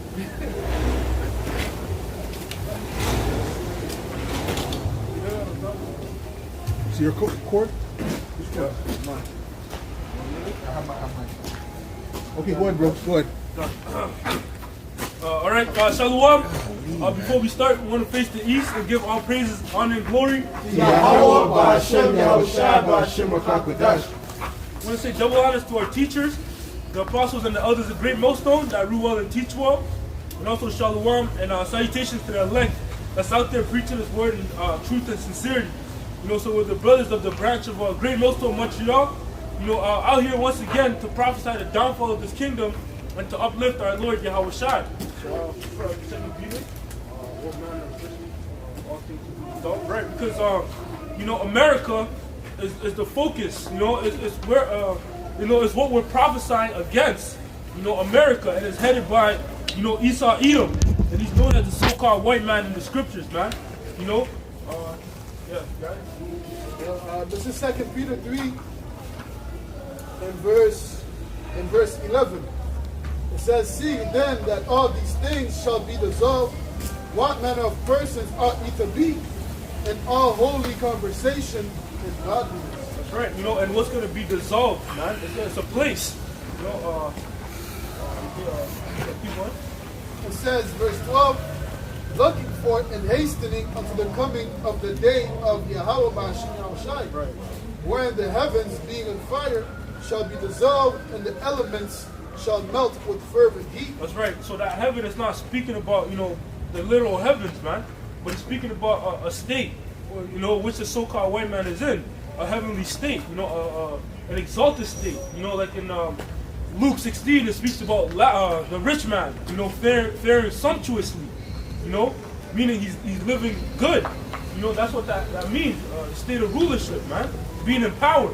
See your cord? Which cord? Mine. I have mine. Okay, go ahead, bro. Go ahead. All right, Shalom. Before we start, we want to face the east and give all praises, honor, and glory. I want to say double honors to our teachers, the apostles and the elders of Great Millstone that rule well and teach well. And also Shalom and salutations to the elect that's out there preaching His word in truth and sincerity. So we're the brothers of the branch of Great Millstone, Montreal. Out here once again to prophesy the downfall of this kingdom and to uplift our Lord Yahweh Shai. Right, because America is the focus. It's where it's what we're prophesying against. America, and it's headed by Esau Edom, and he's known as the so-called white man in the scriptures, man. This is 2 Peter 3 in verse 11. It says, "See then that all these things shall be dissolved, what manner of persons ought ye to be, in all holy conversation and godliness." That's right, and what's going to be dissolved, man? It's a place. It says, verse 12, "Looking for and hastening unto the coming of the day of Yahweh Bashim Yahushai, wherein the heavens being on fire shall be dissolved, and the elements shall melt with fervent heat." That's right. So that heaven is not speaking about, the literal heavens, man, but it's speaking about a state, which the so-called white man is in, a heavenly state, an exalted state. Like in Luke 16, it speaks about the rich man, faring sumptuously, meaning he's living good. That's what that means, state of rulership, man, being in power.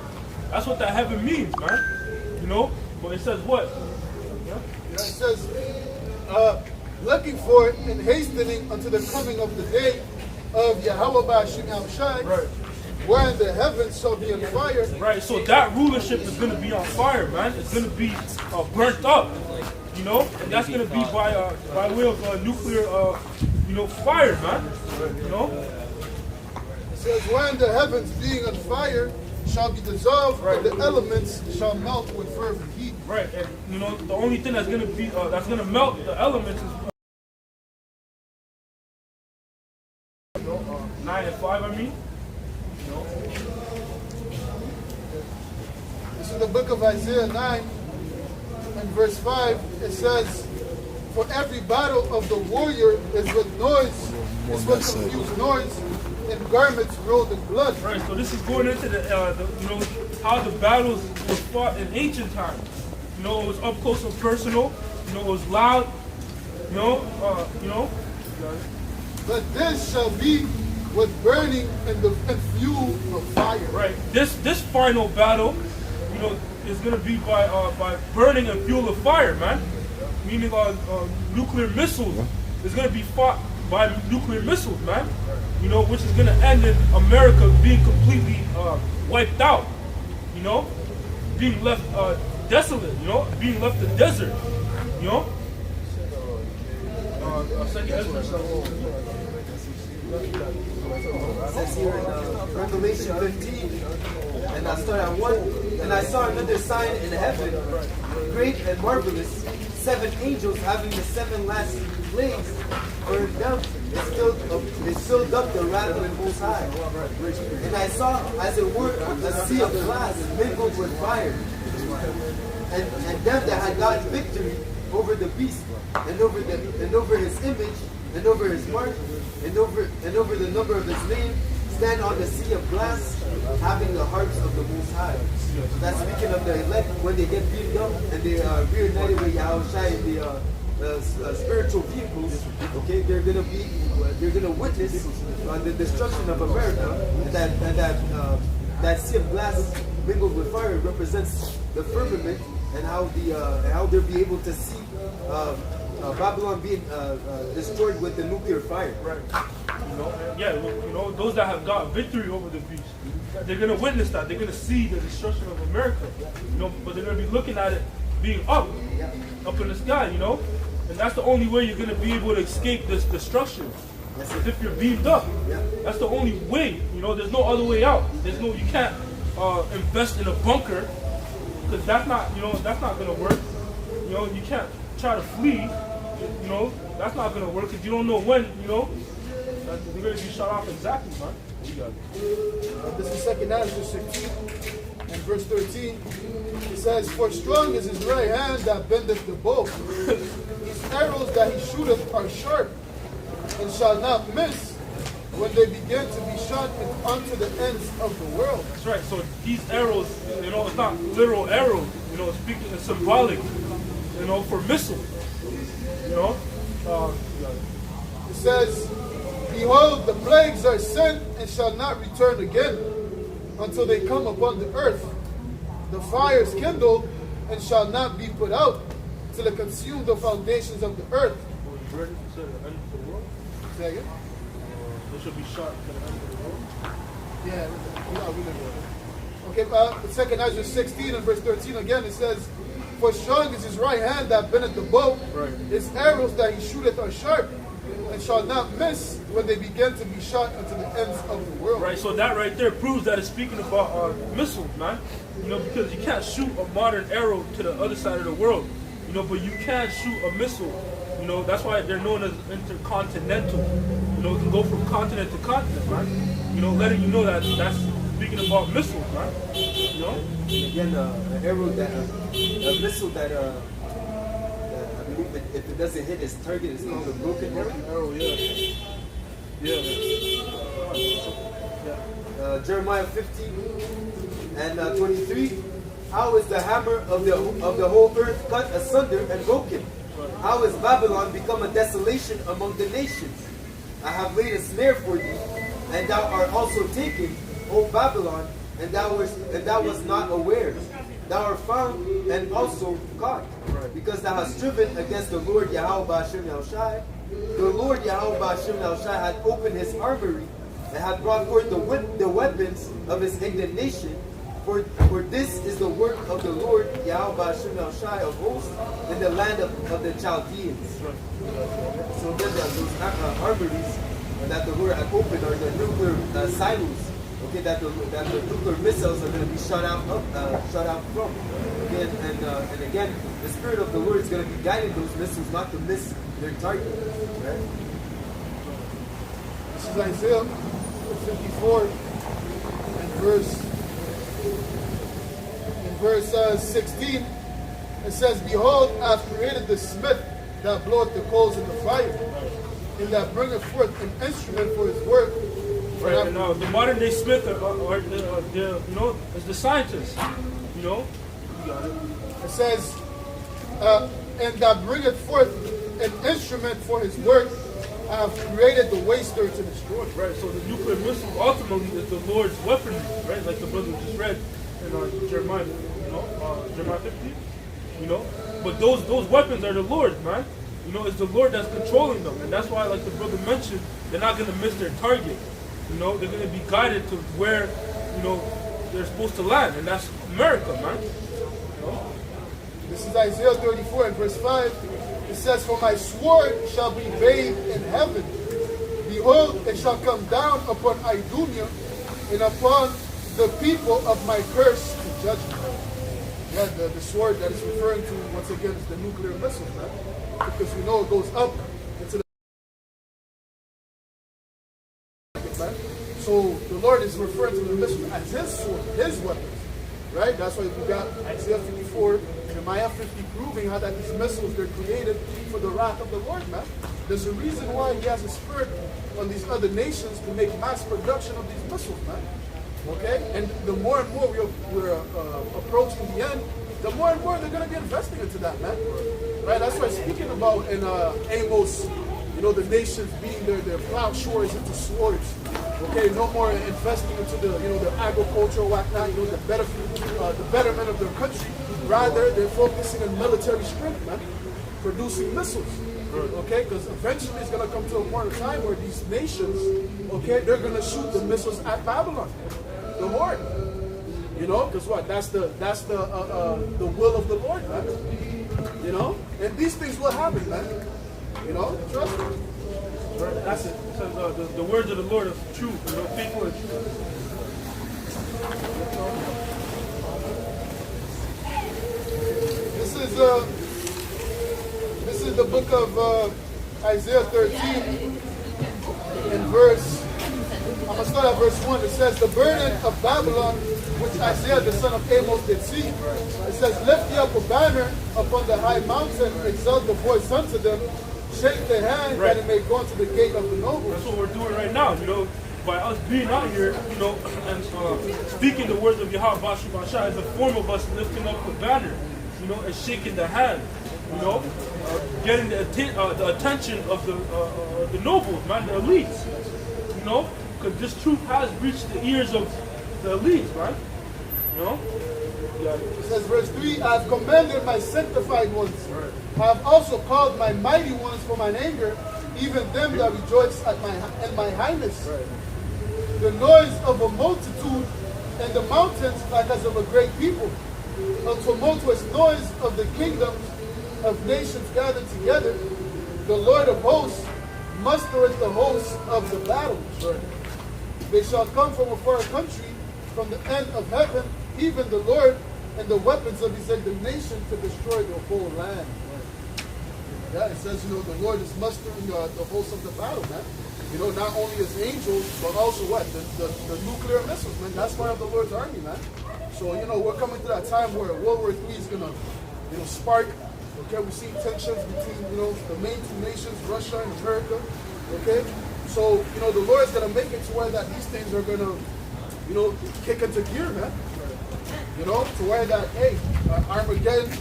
That's what that heaven means, man. But it says what? It says, "Looking for and hastening unto the coming of the day of Yahweh Bashim Yahushai, Right. wherein the heavens shall be on fire." Right, so that rulership is going to be on fire, man. It's going to be burnt up, and that's going to be by way of nuclear, fire, man. It says, "When the heavens being on fire shall be dissolved, and the elements shall melt with fervent heat." Right, and the only thing that's going to be that's going to melt the elements is 9 and 5. I mean, This is the book of Isaiah 9 and verse 5. It says, "For every battle of the warrior is with noise, is with confused noise, and garments rolled in blood." right. So this is going into the how the battles were fought in ancient times. It was up close and personal. It was loud. "But this shall be with burning and fuel of fire." Right. This final battle, is going to be by burning and fuel of fire, man. Meaning nuclear missiles is going to be fought by nuclear missiles, man. Which is going to end in America being completely wiped out. Being left desolate. Being left a desert. It says here in Revelation 15, and I start at 1, "And I saw another sign in heaven, great and marvelous, 7 angels having the 7 last plagues burned down. They filled up the wrath of the Most High. And I saw, as it were, a sea of glass mingled with fire, and them that had gotten victory over the beast, and over his image, and over his mark, and over the number of his name, stand on the sea of glass, having the harps of the Most High." So that's speaking of the elect when they get beaten up and they are reunited with Yahushua in the spiritual vehicles. Okay, they're gonna witness the destruction of America, and that sea of glass mingled with fire represents the firmament, and how they'll be able to see Babylon being destroyed with the nuclear fire. Right. Those that have got victory over the beast, they're going to witness that. They're going to see the destruction of America. But they're going to be looking at it being up in the sky. And that's the only way you're gonna be able to escape this destruction. Yes, Is sir. if you're beamed up. Yeah. That's the only way. You know, there's no other way out. You can't invest in a bunker, because that's not gonna work. You know, you can't try to flee. You know, that's not gonna work because you don't know when. You know, that you're gonna be shot off exactly, man. You got it. This is 2 Ezra 16 and verse 13. It says, "For strong is his right hand that bendeth the bow. His arrows that he shooteth are sharp, and shall not miss when they begin to be shot unto the ends of the world." That's right. So these arrows, you know, it's not literal arrows. You know, it's symbolic. You know, for missiles. You know. It says, "Behold, the plagues are sent and shall not return again until they come upon the earth. The fires kindle and shall not be put out till it consume the foundations of the earth." Ready to the end of the world. Say again? They should be shot to the end of the world. Yeah, we know. Okay, 2 Ezra 16 and verse 13 again, it says, "For strong is his right hand that bendeth the bow. Right. His arrows that he shooteth are sharp, and shall not miss when they begin to be shot unto the ends of the world." Right, so that right there proves that it's speaking about missiles, man. You know, because you can't shoot a modern arrow to the other side of the world. You know, but you can shoot a missile. You know, that's why they're known as intercontinental. You know, it can go from continent to continent, man. You know, letting you know that that's speaking about missiles, man. You know? Again, an arrow that, a missile that I believe that if it doesn't hit its target, it's called a broken arrow. Arrow, yeah. Yeah. Jeremiah 15 and 23. "How is the hammer of the whole earth cut asunder and broken? How is Babylon become a desolation among the nations? I have laid a snare for thee, and thou art also taken, O Babylon, and thou was not aware. Thou art found and also caught, because thou hast striven against the Lord Yahweh Ba'ashem Yahushai. The Lord Yahweh Ba'ashem Yahushai hath opened his armory, and hath brought forth the weapons of his indignation. For this is the work of the Lord Yahweh Ba'ashem Yahushai of hosts in the land of the Chaldeans." So then those armories that the Lord had opened are the nuclear silos. Okay, that the nuclear missiles are going to be shot out from. Okay, and again, the Spirit of the Lord is going to be guiding those missiles not to miss their target. Right? This is Isaiah 54 and verse 16. It says, "Behold, I have created the smith that bloweth the coals in the fire, and that bringeth forth an instrument for his work." Right, and the modern day smith are you know, is the scientists. You know? You got it. It says, "And that bringeth forth an instrument for his work, I have created the waster to destroy." Right, so the nuclear missile ultimately is the Lord's weaponry, right? Like the brother just read in Jeremiah, you know, Jeremiah 15, you know. But those weapons are the Lord's, man. You know, it's the Lord that's controlling them, and that's why, like the brother mentioned, they're not gonna miss their target. You know, they're gonna be guided to where, you know, they're supposed to land, and that's America, man. You know? This is Isaiah 34 and verse 5. It says, "For my sword shall be bathed in heaven. Behold, it shall come down upon Idumea and upon the people of my curse to judgment." Yeah, the sword that is referring to, once again, is the nuclear missile, man. Because we know it goes up into the... Man. So the Lord is referring to the missile as his sword, his weapons. Right? That's why we got Isaiah 54, Jeremiah 50 proving how that these missiles, they're created for the wrath of the Lord, man. There's a reason why he has a spirit on these other nations to make mass production of these missiles, man. Okay? And the more and more we're approaching the end, the more and more they're going to be investing into that, man. Right? That's why speaking about in Amos, you know, the nations being their plowshares into swords. Okay, no more investing into the, you know, the agriculture, whatnot, you know, the betterment of their country. Rather, they're focusing on military strength, man, producing missiles. Okay, because eventually it's gonna come to a point of time where these nations, okay, they're gonna shoot the missiles at Babylon, the Lord. You know, because what? That's the will of the Lord, man. You know? And these things will happen, man. You know? Trust me. That's it. It says, the words of the Lord are true, faithful and true. This is the book of Isaiah 13 and verse. I'm gonna start at verse 1. It says, "The burden of Babylon, which Isaiah the son of Amos did see." It says, "Lift ye up a banner upon the high mountain, exalt the voice unto them, shake the hand that it may go unto the gate of the nobles." That's what we're doing right now, by us being out here, and speaking the words of Yahweh Bashu Basha is a form of us lifting up the banner, and shaking the hand, getting the attention of the nobles, man, the elites, because this truth has reached the ears of the elites, man, It says, verse 3, "I have commanded my sanctified ones. I have also called my mighty ones for mine anger, even them that rejoice in my highness. The noise of a multitude and the mountains like as of a great people. A tumultuous noise of the kingdoms of nations gathered together. The Lord of hosts mustereth the hosts of the battle. They shall come from a far country, from the end of heaven, even the Lord, and the weapons of his indignation to destroy the whole land." Yeah, it says, the Lord is mustering the hosts of the battle, man. Not only his angels, but also what? The nuclear missiles, man. That's part of the Lord's army, man. So, we're coming to that time where World War III is going to, spark. Okay, we see tensions between, the main two nations, Russia and America. Okay? So, the Lord's going to make it to where that these things are going to, kick into gear, man. To where that, hey, Armageddon,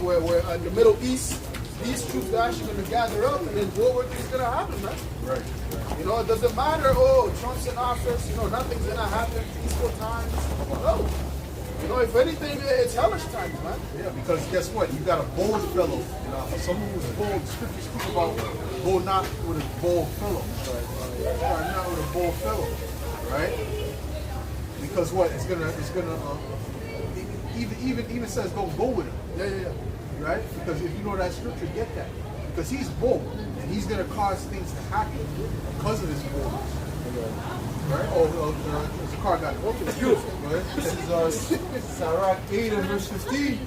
where in the Middle East, these troops are actually going to gather up, and then World War III is going to happen, man. Right. It doesn't matter, Trump's in office, nothing's going to happen, peaceful times. No. If anything, it's hellish times, man. Yeah, because guess what? You got a bold fellow. Someone who's bold. Scriptures speak about bold not with a bold fellow. Right? Not with a bold fellow. Right? Because what? It's gonna even says don't go with him. Yeah. Right? Because if you know that scripture, get that. Because he's bold and he's gonna cause things to happen because of his boldness. Right? The car got broken. It's beautiful. Right? This is Sirach 8 and verse 15.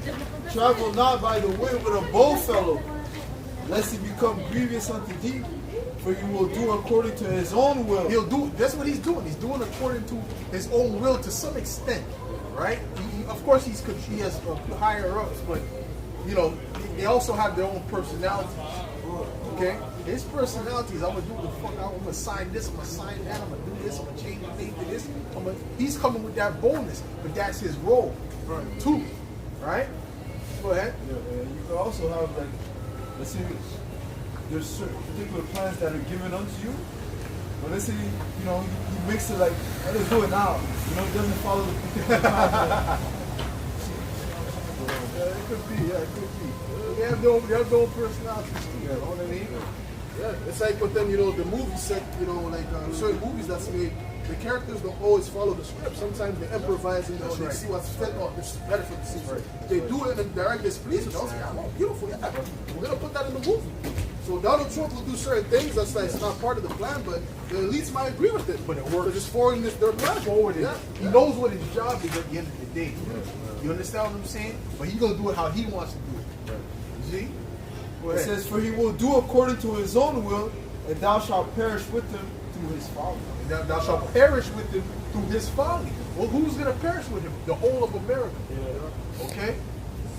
"Travel not by the way with a bold fellow, lest he become grievous unto thee, for you will do according to his own will." He'll do. That's what he's doing. He's doing according to his own will to some extent, right? Of course, he has higher ups, but they also have their own personalities. Okay, his personalities. I'm gonna do the fuck. I'm gonna sign this. I'm gonna sign that. I'm gonna do this. I'm gonna change the name to this. He's coming with that boldness, but that's his role, too, right? Go ahead. Yeah, you can also have let's say there's certain particular plans that are given unto you, but let's say he makes it like, let's do it now. It doesn't follow the particular plan. It could be. They have their own personalities too. You know what I mean? Yeah, it's like, but then, the movie set, certain movies that's made, the characters don't always follow the script. Sometimes they improvise and they see what's fit. Oh, this is better for the scene. Right. They do it and directly displeases. I was like, oh, beautiful, yeah. We're going to put that in the movie. So Donald Trump will do certain things that's like, it's not part of the plan, but the elites might agree with it. But it works. They're just forwarding their plan. He knows what his job is at the end of the day. You understand what I'm saying? But he's going to do it how he wants to do it. You see? It says, "For he will do according to his own will, and thou shalt perish with him through his folly." Thou shalt perish with him through his folly. Well, who's going to perish with him? The whole of America. Yeah. Okay?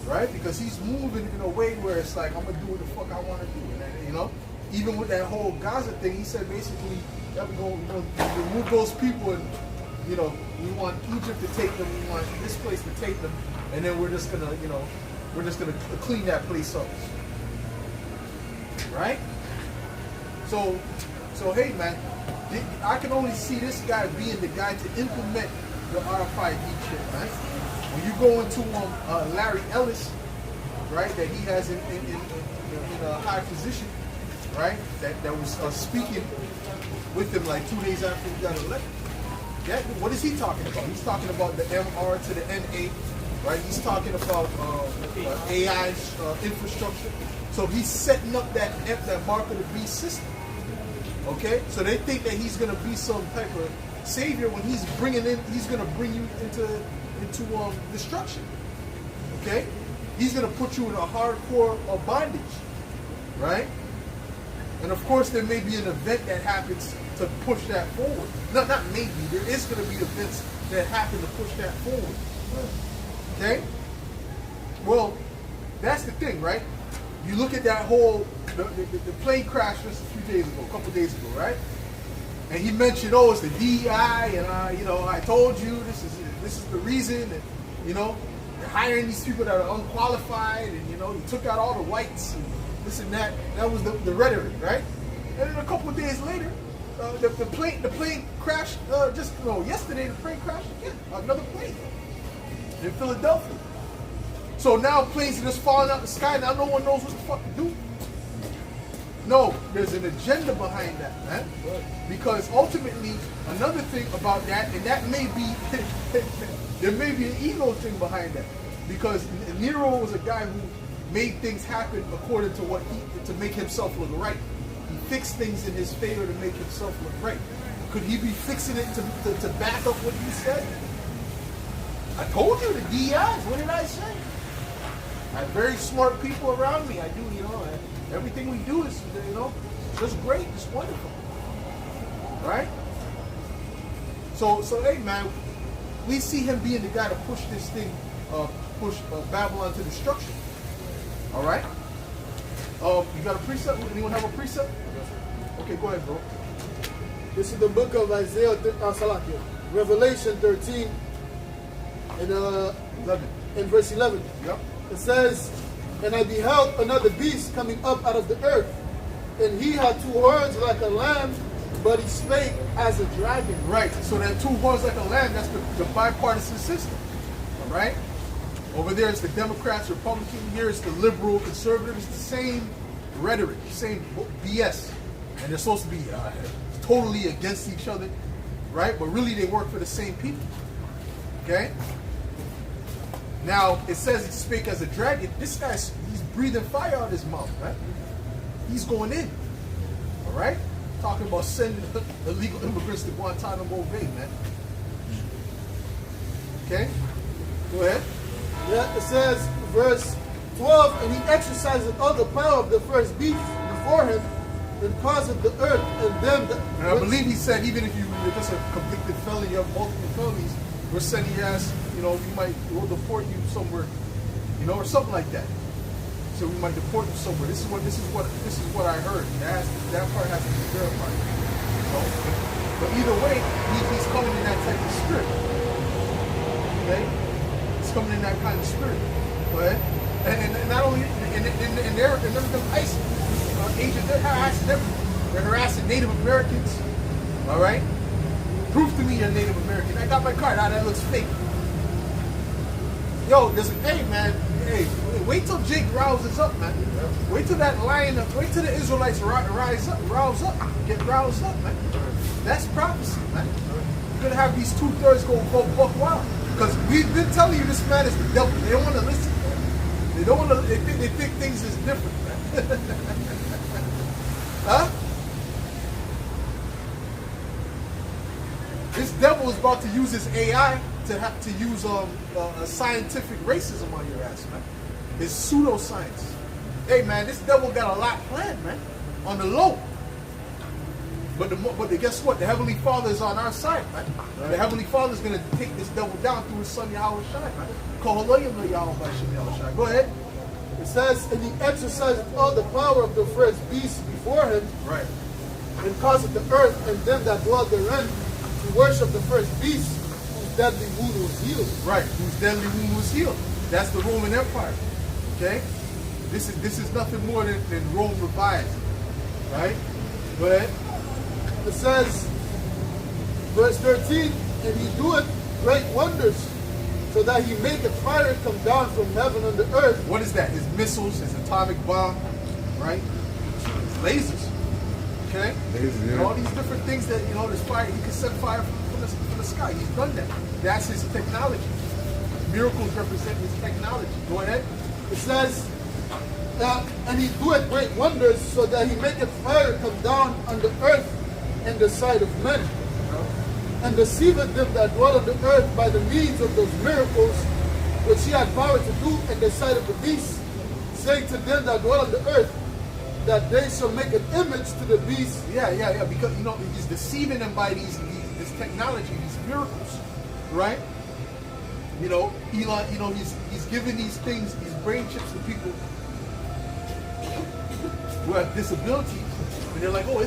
Right? Because he's moving in a way where it's like, I'm going to do what the fuck I want to do. And, even with that whole Gaza thing, he said basically, that we're going to remove those people and, we want Egypt to take them, we want this place to take them, and then we're just going to, clean that place up. Right? So hey man, I can only see this guy being the guy to implement the RFID chip, man. When you go into Larry Ellis, right, that he has in a high position, right, that was speaking with him like 2 days after he got elected. Yeah, what is he talking about? He's talking about the MR to the NA, right? He's talking about AI infrastructure. So he's setting up that mark of the beast system. Okay, so they think that he's gonna be some type of savior when he's gonna bring you into destruction. Okay, he's gonna put you in a hardcore bondage, right? And of course, there may be an event that happens to push that forward. No, not maybe. There is going to be events that happen to push that forward. Okay? Well, that's the thing, right? You look at that whole, the plane crash just a couple days ago, right? And he mentioned, oh, it's the DEI, and I told you this is the reason, and you're hiring these people that are unqualified, and you took out all the whites, and this and that. That was the rhetoric, right? And then a couple of days later, the plane crashed. Yesterday the plane crashed again. Another plane in Philadelphia. So now planes are just falling out the sky. Now no one knows what the fuck to do. No, there's an agenda behind that, man. Because ultimately, another thing about that, and that may be, there may be an ego thing behind that. Because Nero was a guy who made things happen according to to make himself look right. He fixed things in his favor to make himself look right. Could he be fixing it to back up what you said? I told you the DEIs. What did I say? I have very smart people around me. I do, everything we do is, just great. It's wonderful, right? So hey, man, we see him being the guy to push this thing, push Babylon to destruction. All right. You got a precept? Anyone have a precept? Okay, go ahead, bro. This is the book of Revelation 13, and 11. in verse 11. Yep. It says, "And I beheld another beast coming up out of the earth, and he had two horns like a lamb, but he spake as a dragon." Right. So that two horns like a lamb, that's the bipartisan system. All right. Over there is the Democrats, Republican. Here is the liberal, conservative. It's the same rhetoric, same BS. And they're supposed to be totally against each other, right? But really they work for the same people. Okay? Now, it says he spake as a dragon. This guy's, he's breathing fire out of his mouth, right? He's going in. All right? Talking about sending illegal immigrants to Guantanamo Bay, man. Okay? Go ahead. Yeah, it says, verse 12, "And he exercised all the power of the first beast before him, and caused the earth and them that..." And I believe he said, even if you're just a convicted felon, you have multiple felonies, we're sending your ass, we'll deport you somewhere, or something like that. So we might deport you somewhere. This is what I heard. That part has to be verified. But either way, he's coming in that type of spirit. Okay? Coming in that kind of spirit, go ahead. And not only and they're ICE agents, they're harassing everything. They're harassing Native Americans. All right, prove to me you're Native American. I got my card. That looks fake. Yo, hey, wait till Jake rouses up, man. Wait till that lion. Wait till the Israelites rouse up, get roused up, man. That's prophecy, man. You're gonna have these 2/3 go buck wild. Because we've been telling you this man is the devil. They don't want to listen. They don't want to. They think things is different, man. Huh? This devil is about to use his AI to use a scientific racism on your ass, man. It's pseudoscience. Hey, man, this devil got a lot planned, man, on the low. But guess what? The Heavenly Father is on our side, man. Right. The Heavenly Father is going to take this devil down through his son Yahweh Shai, man. Go ahead. It says, "And he exercised all the power of the first beast before him, right, and caused the earth and them that dwell therein to worship the first beast, whose deadly wound was healed." Right, whose deadly wound was healed. That's the Roman Empire. Okay? This is nothing more than Rome revived. Right? Go ahead. It says, verse 13, "And he doeth great wonders, so that he maketh fire come down from heaven on the earth." What is that? His missiles, his atomic bomb, right? His lasers. Okay? Lasers, yeah. And all these different things that, there's fire. He can send fire from the sky. He's done that. That's his technology. miracles represent his technology. Go ahead. It says that, and he doeth great wonders, so that he maketh fire come down on the earth in the sight of men, and deceiveth them that dwell on the earth by the means of those miracles which he had power to do in the sight of the beast, saying to them that dwell on the earth that they shall make an image to the beast. Yeah. Because he's deceiving them by this technology, these miracles, right? Elon, he's giving these things, these brain chips to people who have disabilities, and they're like, oh,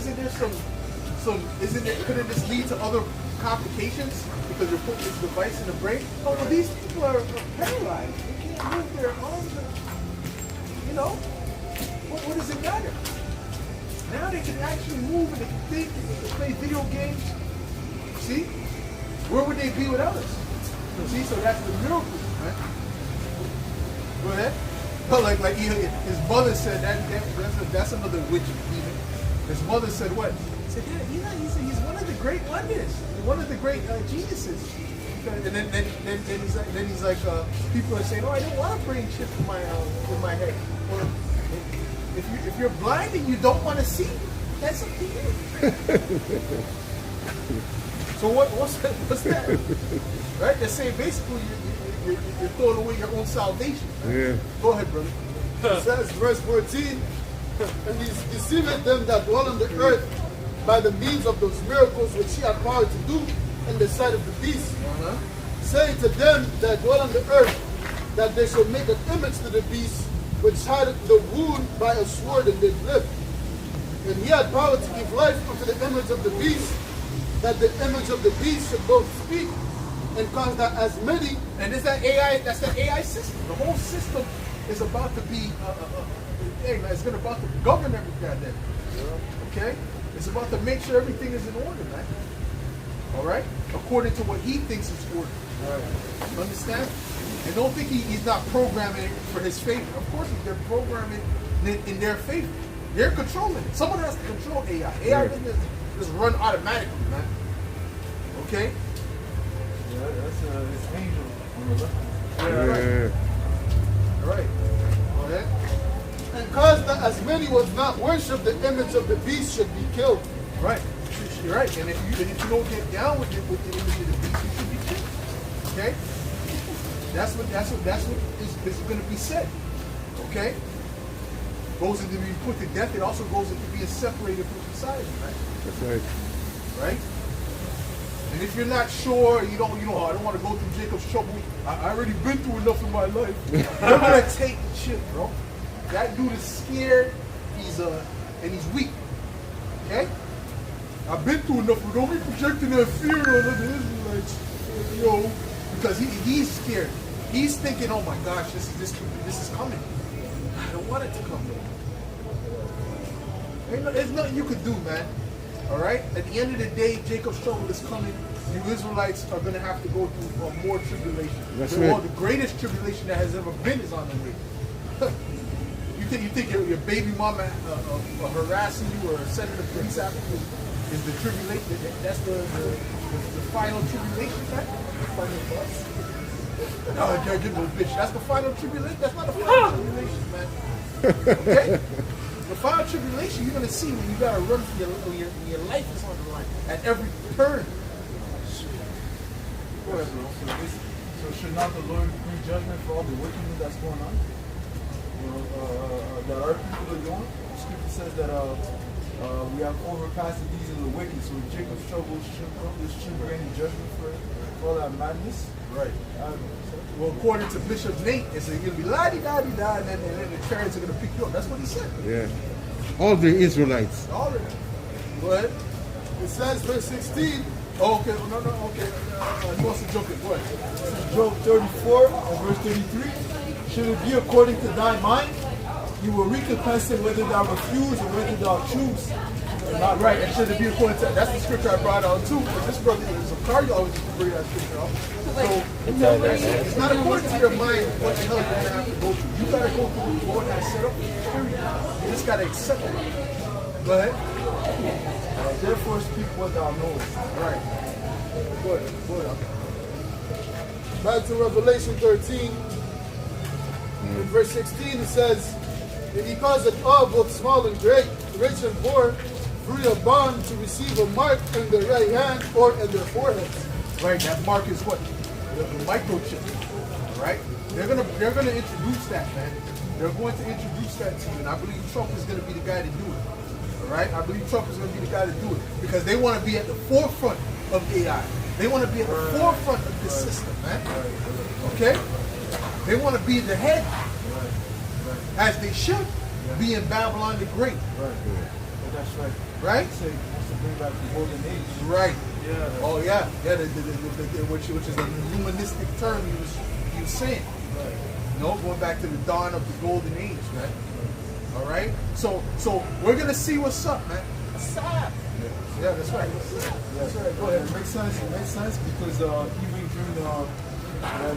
couldn't this lead to other complications because you're putting this device in the brain? Oh, well, these people are paralyzed. They can't move their arms. What does it matter? Now they can actually move and they can think and they can play video games. See? Where would they be without us? See? So that's the miracle, right? Go ahead. But like his mother said, that's another witch demon. His mother said what? He said, yeah, he's one of the great wonders, one of the great geniuses. And then he's like, people are saying, oh, I don't want a brain chip in my head. Well, if you're blind and you don't want to see, that's up to you. So what's that? Right? They're saying basically you're throwing away your own salvation. Right? Yeah. Go ahead, brother. It says, verse 14, and he deceiveth them that dwell on the earth by the means of those miracles which he had power to do in the sight of the beast, saying to them that dwell on the earth that they shall make an image to the beast which had the wound by a sword and did live. And he had power to give life unto the image of the beast, that the image of the beast should both speak and cause that as many. And is that AI? That's the AI system. The whole system is about to be, it's about to govern everything. Okay? It's about to make sure everything is in order, man. All right? According to what he thinks is order. Right. You understand? And don't think he's not programming it for his favor. Of course, they're programming it in their favor. They're controlling it. Someone has to control AI. AI doesn't just run automatically, man. Okay? Yeah, that's his angel on the left. Yeah. All right. Go ahead. And cause that as many was not worship the image of the beast should be killed. Right. You're right. And if you don't get down with the image of the beast, you should be killed. Okay? That's what is going to be said. Okay? Goes into being put to death. It also goes into being separated from society, right? That's right. Right? And if you're not sure, I don't want to go through Jacob's trouble. I already been through enough in my life. You're gonna take the shit, bro. That dude is scared. And he's weak. Okay? I've been through enough. But don't be projecting that fear on other Israelites, because he's scared. He's thinking, oh my gosh, this is coming. I don't want it to come. There's nothing you could do, man. All right? At the end of the day, Jacob's trouble is coming. You Israelites are going to have to go through more tribulation. That's right. The greatest tribulation that has ever been is on the way. You think your baby mama harassing you or sending the police after you is the tribulation? That's the final tribulation, right? No, I can't get no bitch. That's the final tribulation. That's not the final tribulation, man. Okay? The final tribulation, you're going to see when you got to run for your life is on the line at every turn. Go ahead, bro. So should not the Lord bring judgment for all the wickedness that's going on? That our people are doing? Scripture says that we have overpassed the deeds of the wicked, so Jacob's trouble shouldn't bring any judgment for all that madness. Right. Well, according to Bishop Nate, it's going to be la-di-da-di-da, and then the chariots are going to pick you up. That's what he said. Yeah. All the Israelites. All of them. Go ahead. It says, verse 16. Oh, okay. No, okay. He wants to jump in. Go ahead. Job 34 and verse 33. Should it be according to thy mind? You will recompense it whether thou refuse or whether thou choose. Not right. And should it be according to that's the scripture I brought out too. But this brother is a car. You always used to bring that scripture out. So it's not according to your mind what the hell you're gonna have to go through. You gotta go through what the Lord has set up. Period. You just gotta accept it. Go ahead. Therefore speak what thou knowest. All right. Go ahead. Back to Revelation 13. In verse 16 it says, and he causeth all, both small and great, rich and poor, free or bond, to receive a mark in their right hand or in their foreheads. Right, that mark is what? The microchip. Right? They're gonna introduce that, man. They're going to introduce that to you, and I believe Trump is gonna be the guy to do it. Alright? I believe Trump is gonna be the guy to do it. Because they want to be at the forefront of AI. They want to be at the forefront of this system, man. Okay? They want to be the head. As they should be in Babylon the Great. Right. That's right. Right? Say, to bring back the golden age. Right. Yeah. Oh yeah. Yeah, which is a humanistic term he was saying. Right. You know, going back to the dawn of the golden age, man. All right? So we're gonna see what's up, man. What's up? Yeah, that's right. That's right. Go ahead. It makes sense. It makes sense because even during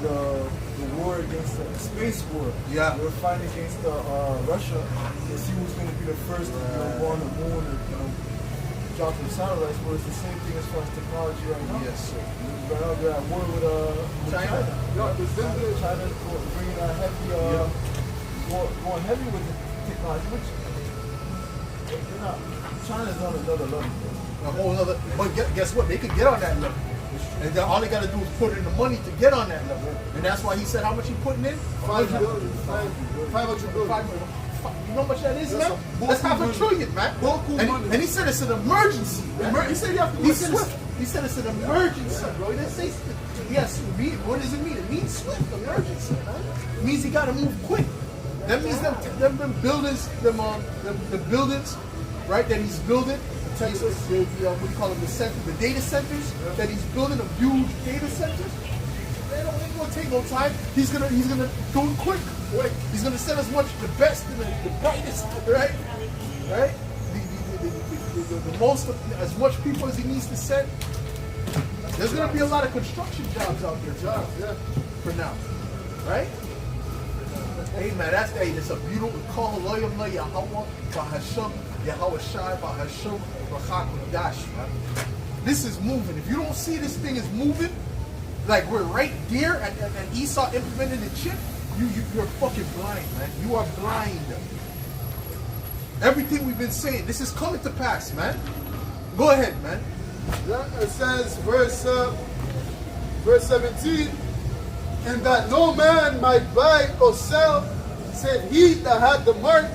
the war against the space war, Yeah. they were fighting against Russia to see who's going to be the first to go on the moon and drop some satellites. Well, it's the same thing as far as technology right now. Yes, sir. Right now they're at war with China. Yeah, but then China bringing a heavy, going heavy with the technology, which they're not. China's on another level. A whole other. But guess what? They could get on that level. And all they got to do is put in the money to get on that level. And that's why he said how much he putting in? 500 billion. You know how much that is, man? That's $500 billion, man. And he said it's an emergency. He said you have to. He said it's an emergency, bro. He didn't say. Yes. What does it mean? It means swift emergency, man. It means he got to move quick. That means them buildings, the buildings, right? That he's building. Texas, what do you call them? The data centers that he's building, a huge data centers. They ain't gonna take no time. He's gonna do it quick. He's gonna send as much the best and the brightest, right? Right? The most, as much people as he needs to send. There's gonna be a lot of construction jobs out there, for now, right? Hey man, that's a beautiful call. Yahweh Bahasham, Yahweh Shai Bahasham, Bachakodash, man. This is moving. If you don't see this thing is moving, like we're right there and Esau implemented the chip, you're fucking blind, man. You are blind. Everything we've been saying, this is coming to pass, man. Go ahead, man. Yeah, it says, verse 17, and that no man might buy or sell, save he that had the mark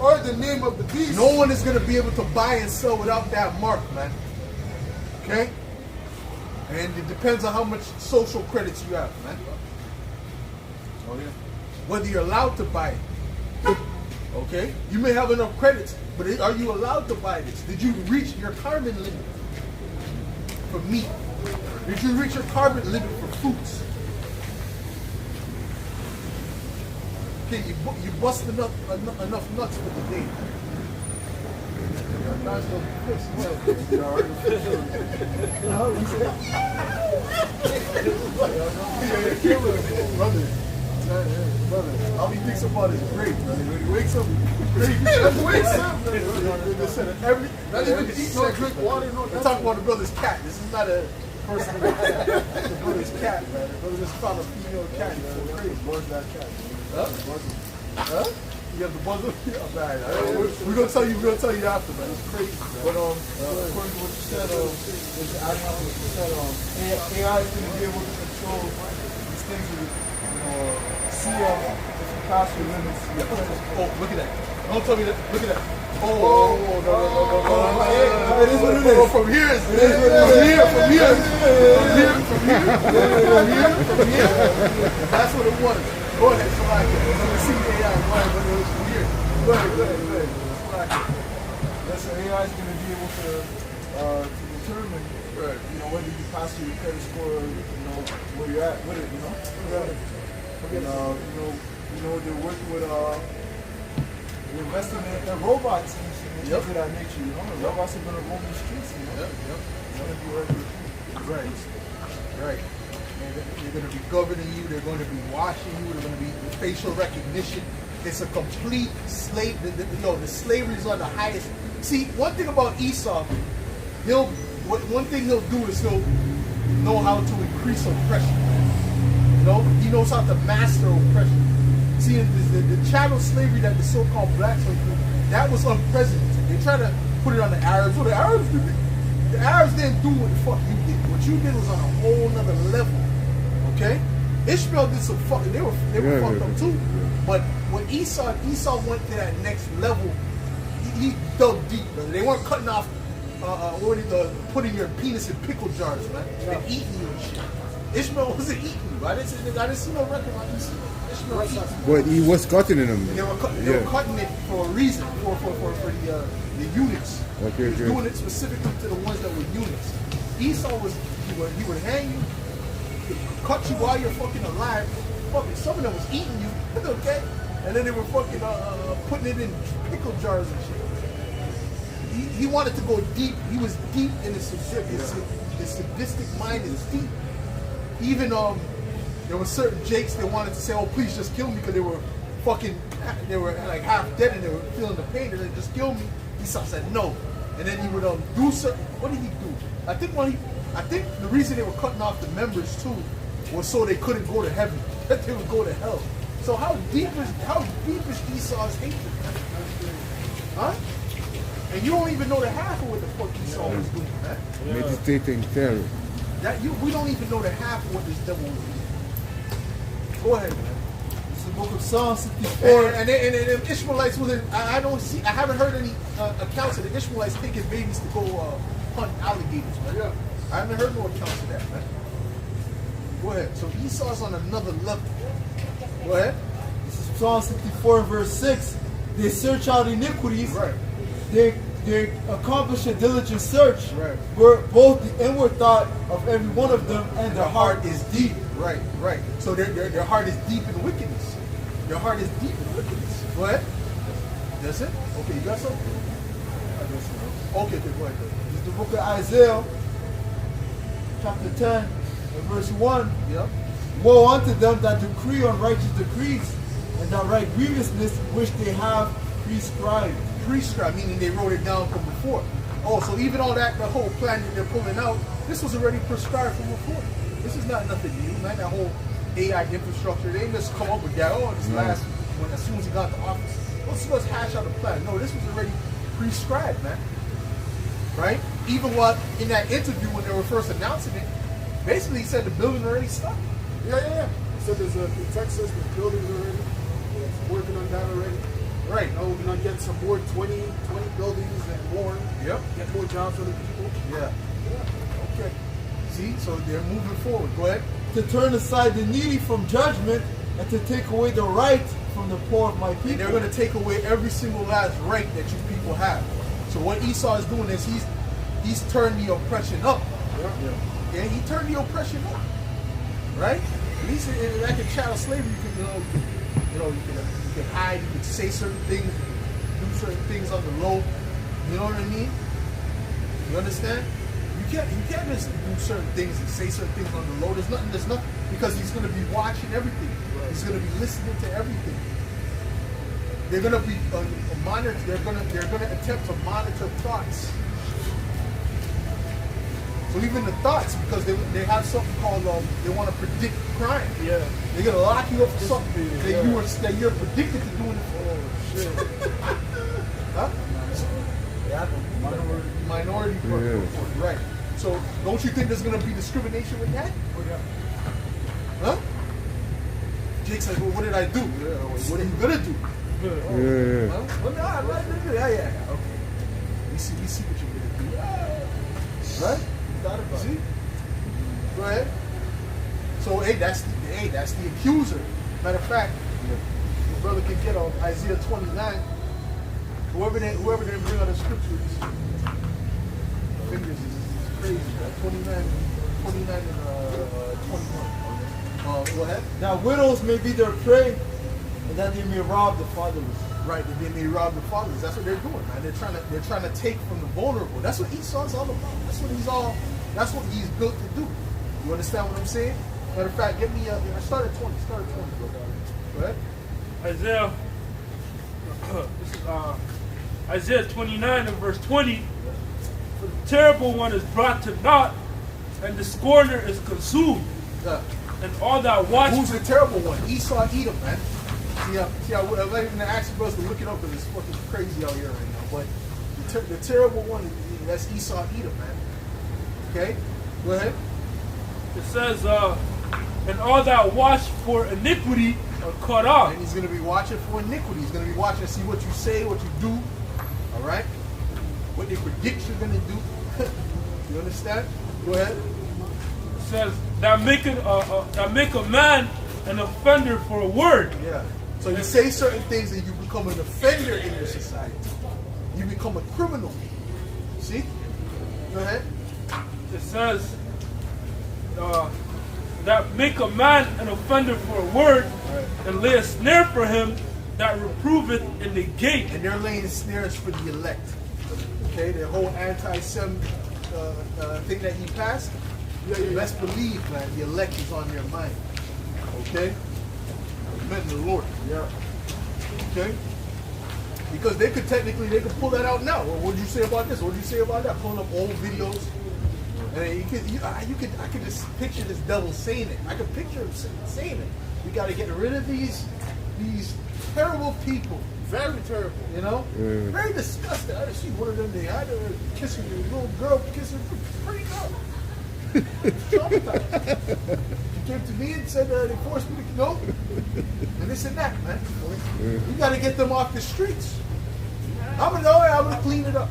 or the name of the beast. No one is going to be able to buy and sell without that mark, man. Okay? And it depends on how much social credits you have, man. Oh, yeah. Whether you're allowed to buy it. Okay? You may have enough credits, but are you allowed to buy this? Did you reach your carbon limit for meat? Did you reach your carbon limit for fruits? Okay, you bust enough nuts for the day. Guys don't be pissed. Brother, all he thinks about is great, brother. When he wakes up, not even to eat, no drink water, no. We're talking about the brother's cat. This is not a personal cat. The brother's cat, man. The brother just found a female cat. It's so crazy. Where's that cat? Huh? You have the buzzer? We're gonna tell you after, man. It's crazy, man. But according to what you said, adding on to what you said, AI is going to be able to control these things with, see if you pass your limits. Oh, look at that. Don't tell me that. Look at that. No. It is what it is. From here. That's what it was. Go ahead, so I can see the AI mind, but it was from here. Go ahead. That's AI is going to be able to determine, whether you pass your credit score, where you're at with it, They're working with we're investing in robots and things of that nature, The robots are going to roam the streets, It's going to be working. Right. They're going to be governing you. They're going to be washing you. They're going to be facial recognition. It's a complete slave. The slavery is on the highest. See, one thing about Esau, one thing he'll do is he'll know how to increase oppression. know, he knows how to master oppression. See, the chattel slavery that the so-called blacks went through, that was unprecedented. They try to put it on the Arabs. Well, the Arabs did it. The Arabs didn't do what the fuck you did. What you did was on a whole nother level. Okay? Ishmael did some fucking. They were fucked up too. But when Esau went to that next level, he dug deep. Brother. They weren't cutting off, putting your penis in pickle jars, man, and eating you and shit. Ishmael wasn't eating you. I didn't see no record on Ishmael. But he was cutting in them. They were cutting it for a reason, for the units. Okay, he was doing it specifically to the ones that were units. Esau he would hang you, cut you while you're fucking alive. Fucking some of them was eating you, okay, and then they were fucking putting it in pickle jars and shit. He wanted to go deep. He was deep in his sadistic mind is deep. Even there were certain jakes that wanted to say, "Oh, please just kill me," because they were like half dead and they were feeling the pain. And then just kill me. Esau said no, and then he would do certain. What did he do? I think the reason they were cutting off the members too was so they couldn't go to heaven, that they would go to hell. So how deep is Esau's hatred? Huh? And you don't even know the half of what the fuck Esau was doing, man. Meditating terror. We don't even know the half of what this devil was doing. Go ahead, man. It's the book of Psalms 64. And the Ishmaelites I haven't heard any accounts of the Ishmaelites taking babies to go hunt alligators, man. Yeah. I haven't heard no accounts of that, man. Go ahead. So Esau's on another level. Go ahead. This is Psalm 64 verse 6. They search out iniquities. Right. They accomplish a diligent search. Right. Where both the inward thought of every one of them and their heart is deep. Right. So their heart is deep in wickedness. Their heart is deep in wickedness. Go ahead. That's it? Okay, you got something? Okay, go ahead. This is the book of Isaiah, chapter 10, and verse 1. Yep. Woe unto them that decree unrighteous decrees, and that write grievousness which they have prescribed. Prescribed, meaning they wrote it down from before. Oh, so even all that, the whole plan that they're pulling out, this was already prescribed from before. This is not nothing new, man. That whole AI infrastructure, they just come up with that. Oh, this last when as soon as he got to office, let's hash out a plan. No, this was already prescribed, man. Right? Even what in that interview when they were first announcing it, basically he said the building already started. Yeah. He said there's in Texas, there's buildings already. It's working on that already. Right. Now we're gonna get some more 20 buildings and more. Yep. Get more jobs for the people. Yeah. Okay. See, so they're moving forward. Go ahead. To turn aside the needy from judgment and to take away the right from the poor of my people. And they're going to take away every single last right that you people have. So what Esau is doing is he's turned the oppression up. Yeah. He turned the oppression up. Right? At least like in chattel slavery, you can hide, you can say certain things, do certain things on the low. You know what I mean? You understand? You can't just do certain things and say certain things on the low. There's nothing because he's going to be watching everything. Right. He's going to be listening to everything. They're going to be monitor. They're going to attempt to monitor thoughts. So even the thoughts, because they have something called they want to predict crime. Yeah. They're going to lock you up for something that you're predicted to doing it for. Oh shit. Huh? Yeah. Minority report. Right. So don't you think there's going to be discrimination with that? Huh? Jake's like, well, what did I do? What are you going to do? Yeah. Huh? Well, no, I'm not going to do that. Yeah. Okay. We see what you're going to do. Right? See? Go ahead. So, that's the accuser. Matter of fact, your brother can get on Isaiah 29. Whoever didn't bring out the scriptures, fingers is crazy. 29 and 21. Go ahead. That widows may be their prey, and that they may rob the fatherless. Right, that they may rob the fathers. That's what they're doing, man. They're trying to take from the vulnerable. That's what Esau's all about. That's what he's built to do. You understand what I'm saying? Matter of fact, get me I started 20. Start at 20, bro. Go ahead. Isaiah. This is Isaiah 29 and verse 20. For the terrible one is brought to naught, and the scorner is consumed. Yeah. and all that watch. Who's the terrible one? Esau, Edom, man. See, I'm not even gonna ask you brothers to look it up because it's fucking crazy out here right now. But the terrible one, that's Esau, Edom, man. Okay, go ahead. It says, and all that watch for iniquity are cut off. And he's gonna be watching for iniquity. He's gonna be watching to see what you say, what you do. All right, what they predict you're gonna do. You understand? Go ahead. It says that make a man an offender for a word. Yeah. So you say certain things and you become an offender in your society. You become a criminal. See? Go ahead. It says that make a man an offender for a word, and lay a snare for him that reproveth in the gate. And they're laying snares for the elect. Okay, the whole anti-Sem thing that he passed. Best believe, man, the elect is on their mind. Okay? Men of the Lord. Yeah. Okay? Because they could pull that out now. Well, what did you say about this? What did you say about that? Pulling up old videos. And I could just picture this devil saying it. I could picture him saying it. We got to get rid of these terrible people. Very terrible, you know? Very disgusting. I just see one of them, they had her kissing a little girl, kissing a pretty girl. Traumatized. She came to me and said they forced me to go. And this and that, man. We got to get them off the streets. I'm gonna clean it up.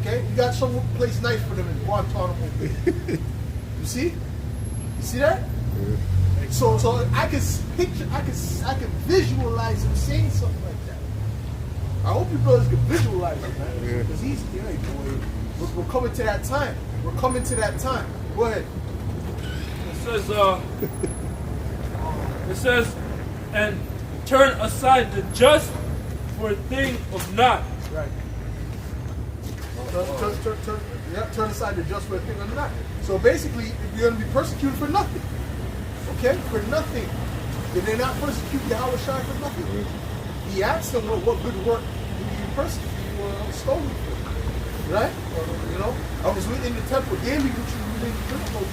Okay? We got some place nice for them in Guantanamo Bay. You see? You see that? So I can picture, I can visualize him saying something like that. I hope you brothers can visualize it, man. Because we're coming to that time. We're coming to that time. Go ahead. It says, and turn aside the just for a thing of naught. Right. Turn aside the just for a thing of naught. So basically, you're going to be persecuted for nothing. Okay? For nothing. Did they not persecute Yahweh Shai for nothing? He asked them what good work did you persecute or stole me for? Right? You know? I was within the temple daily, which you didn't criminal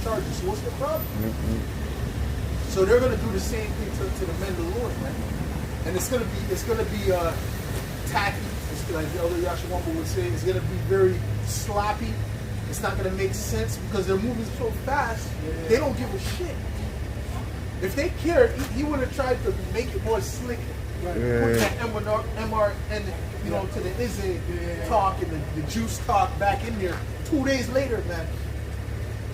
charges. So what's the problem? So they're going to do the same thing to the men of the Lord, man. And it's going to be tacky. It's like the other Yashawamba would say. It's going to be very sloppy. It's not going to make sense because they're moving so fast. They don't give a shit. If they cared, he would have tried to make it more slick. Right. Put that MRN, to the Izzy talk and the juice talk back in there. 2 days later, man,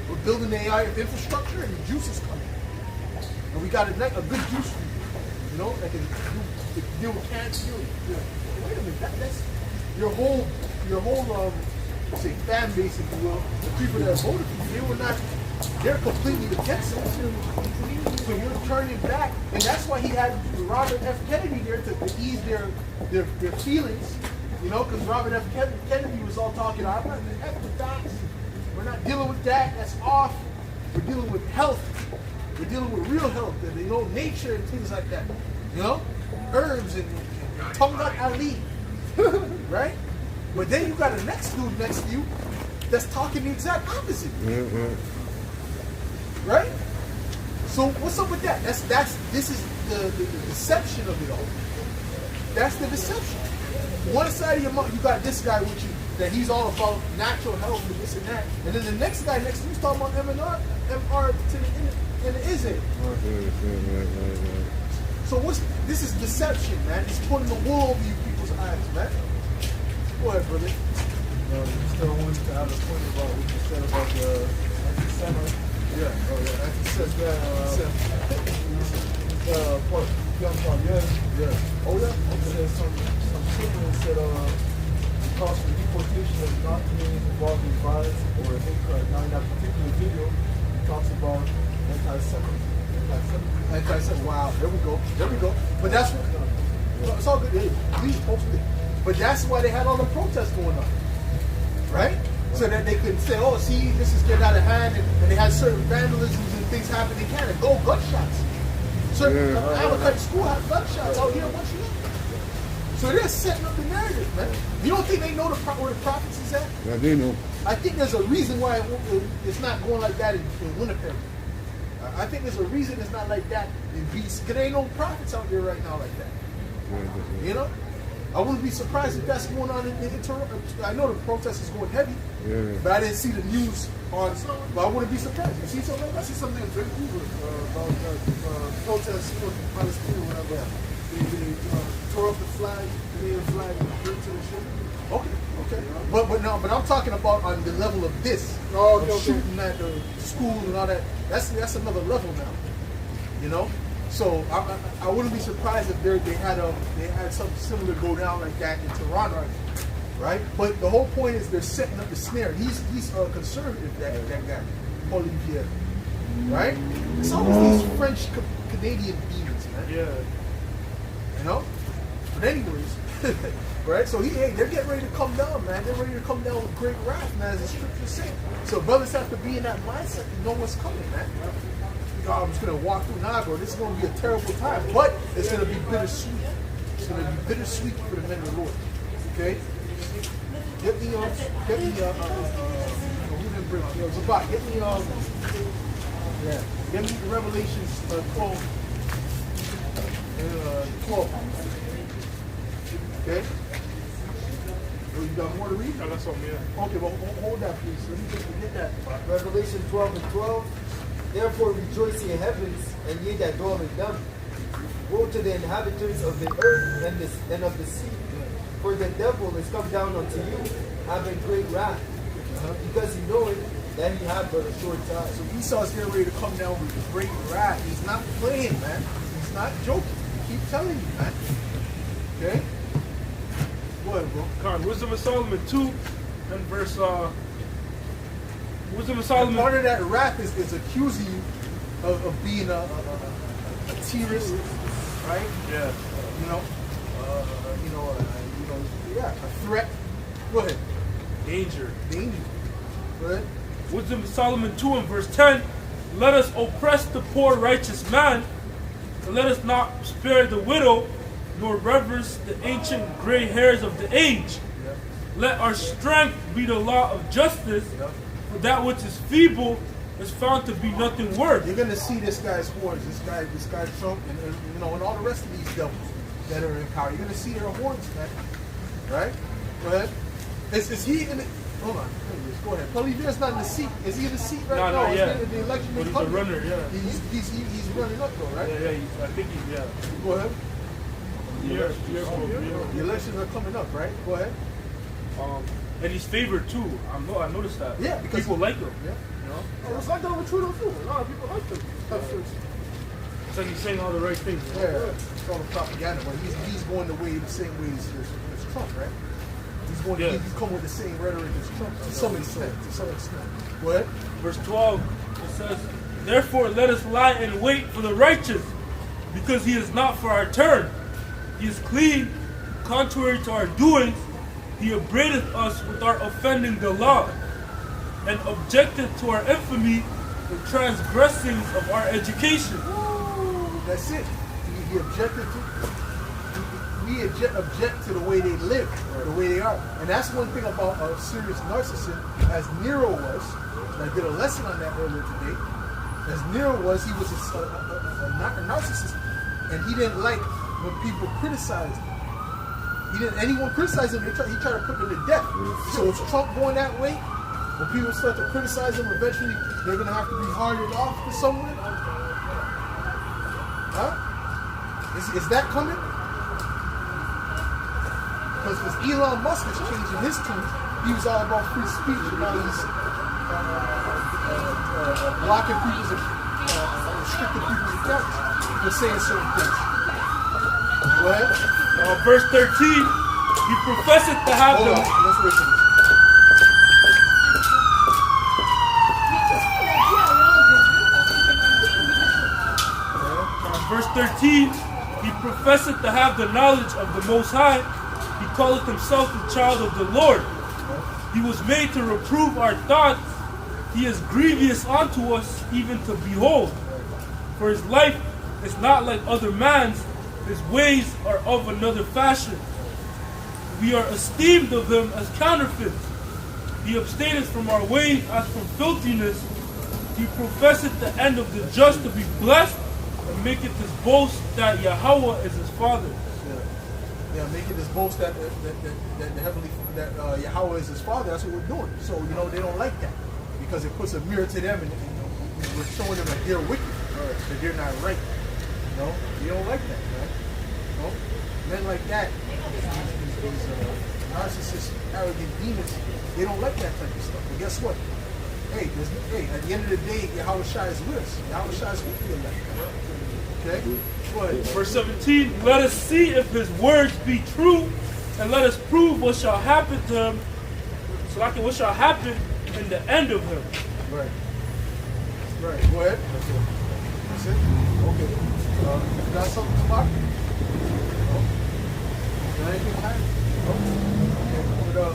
we're building the AI infrastructure and the juice is coming. And we got a good juice for you, that can deal with cancer. Wait a minute, that's your whole say fan base, if you will, the people that voted for you, they're completely against it. So you're turning back, and that's why he had Robert F. Kennedy there to ease their feelings, because Robert F. Kennedy was all talking, I'm not F with that. We're not dealing with that, that's off. We're dealing with health. We're dealing with real health and nature and things like that. Herbs and Tonga Ali. Right? But then you got a next dude next to you that's talking the exact opposite. Right? So what's up with that? This is the deception of it all. That's the deception. One side of your mouth, you got this guy with you that he's all about natural health and this and that, and then the next guy next to you is talking about MR to the Izzy. So this is deception, man. It's putting the wool over you people's eyes, man. Go ahead, brother. Still wanted to have a point about what you said about the anti-Semite. Yeah. Oh yeah. Young Paul, yeah. Oh yeah. It says some children said because for deportation of non-communities involved in violence or hate crime. Now in that particular video, he talks about Anti-Semitism. Wow. There we go. But that's what. It's all good. Hey, please post it. But that's why they had all the protests going on, right? So that they could say, oh, see, this is getting out of hand, and they had certain vandalisms and things happening in Canada. Go gunshots. Certain Albuquerque school had gunshots out here in Montreal. So they're setting up the narrative, man. You don't think they know where the prophets is at? Yeah, they know. I think there's a reason why it's not going like that in Winnipeg. I think there's a reason it's not like that in BC. There ain't no prophets out there right now like that. You know? I wouldn't be surprised if that's going on in Toronto. I know the protest is going heavy, but I didn't see the news on. But I wouldn't be surprised. You see something like that? I see something in Vancouver about protests for Palestine or whatever. They tore up the flag, Canadian flag, and burned to the ship. Okay. But I'm talking about on the level of this. Oh, of okay. shooting at the school and all that. That's another level now. You know? So I wouldn't be surprised if they had something similar go down like that in Toronto, right? But the whole point is they're setting up the snare. He's a conservative, that guy, Olivier, right? It's always these French Canadian demons, man. Yeah. You know? But anyways, right? So they're getting ready to come down, man. They're ready to come down with great wrath, man, as the scriptures say. So brothers have to be in that mindset to know what's coming, man. Oh, I'm just gonna walk through Niagara. This is gonna be a terrible time, but it's gonna be bittersweet. It's gonna be bittersweet for the men of the Lord. Okay? Get me, who didn't bring Zabak, get me Revelations 12. 12. Okay? Oh, you got more to read? No, that's all, yeah. Okay, well, hold that, please. Let me just get that. Revelation 12 and 12. Therefore rejoice, ye heavens, and ye that dwell in them. Woe to the inhabitants of the earth and of the sea, for the devil is come down unto you, having great wrath, because he knoweth that he hath but a short time. So Esau's getting ready to come down with great wrath. He's not playing, man. He's not joking. I keep telling you, man. Okay? Go ahead, bro. Con, Wisdom of Solomon 2 and verse Wisdom of And Solomon. part of that wrath is accusing you of being a terrorist, right? Yeah. A threat. Go ahead. Danger. Danger. Go ahead. Wisdom of Solomon 2 and verse 10. Let us oppress the poor righteous man, and let us not spare the widow, nor reverence the ancient gray hairs of the age. Yeah. Let our strength be the law of justice, Yeah. for that which is feeble is found to be nothing worth. You're gonna see this guy's horns, this guy Trump, and all the rest of these devils that are in power. You're gonna see their horns, man. Right? Go ahead. Is he in the? Hold on. Anyways, go ahead. Olivier's not in the seat. Is he in the seat right No, now? not yet. The election But is he's a coming. runner, yeah. He's running up though, right? Yeah, I think he's, yeah. Go ahead. Yeah. The elections are coming up, right? Go ahead. And he's favored too. I noticed that. Yeah, because people like him. Yeah. You know? Oh, it's like that with Trudeau too. A lot of people like them. It's like he's saying all the right things. Yeah, it's all the propaganda, but he's going the same way as Trump, right? He's going. Yeah. He's coming with the same rhetoric as Trump to some extent. Go ahead. Verse 12, it says, therefore let us lie in wait for the righteous, because he is not for our turn. He is clean, contrary to our doings. He upbraideth us with our offending the law, and objecteth to our infamy, the transgressings of our education. That's it. He objected to. We object to the way they live, the way they are, and that's one thing about a serious narcissist, as Nero was. And I did a lesson on that earlier today. As Nero was, he was a narcissist, and he didn't like when people criticized him. He didn't. Anyone criticize him, he tried to put them to death. So is Trump going that way? When people start to criticize him, eventually they're going to have to be harded off to someone. Huh? Is that coming? Because Elon Musk is changing his tune. He was all about free speech, and now he's blocking people's, restricting people's accounts for saying certain things. Go ahead. Verse 13, he professeth to have Hold the... on, let's wait for this. Verse 13, he professeth to have the knowledge of the Most High. He calleth himself the child of the Lord. He was made to reprove our thoughts. He is grievous unto us, even to behold. For his life is not like other man's. His ways are of another fashion. We are esteemed of him as counterfeits. He abstaineth from our ways as from filthiness. he professeth the end of the just to be blessed, and maketh his boast that Yahweh is his father. Yeah, making this boast that the heavenly that Yahweh is his father. That's what we're doing. So they don't like that because it puts a mirror to them, and we're showing them that they're wicked, that they're not right. They don't like that, right? Men like that, these narcissists, arrogant demons, they don't like that type of stuff. But guess what? Hey, at the end of the day, Yahweh Shai is with us. Yahweh Shai is with the elect. Okay? Go ahead. Verse 17, let us see if his words be true, and let us prove what shall happen to him, so like what shall happen in the end of him. Right. Right. Go ahead. That's it. Okay. You got something to talk? No? Got anything behind? No? Okay. But,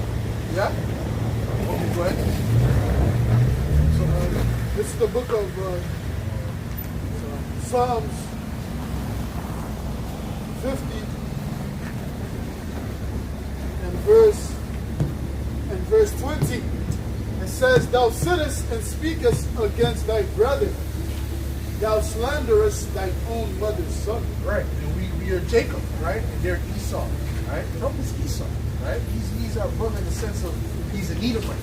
yeah? Okay, go ahead. So, this is the book of Psalms 50 and verse 20. It says, thou sittest and speakest against thy brother. Thou slanderest thy own mother's son. Right. And we are Jacob, right? And they're Esau, right? Trump is Esau, right? He's our brother in the sense of he's an Edomite.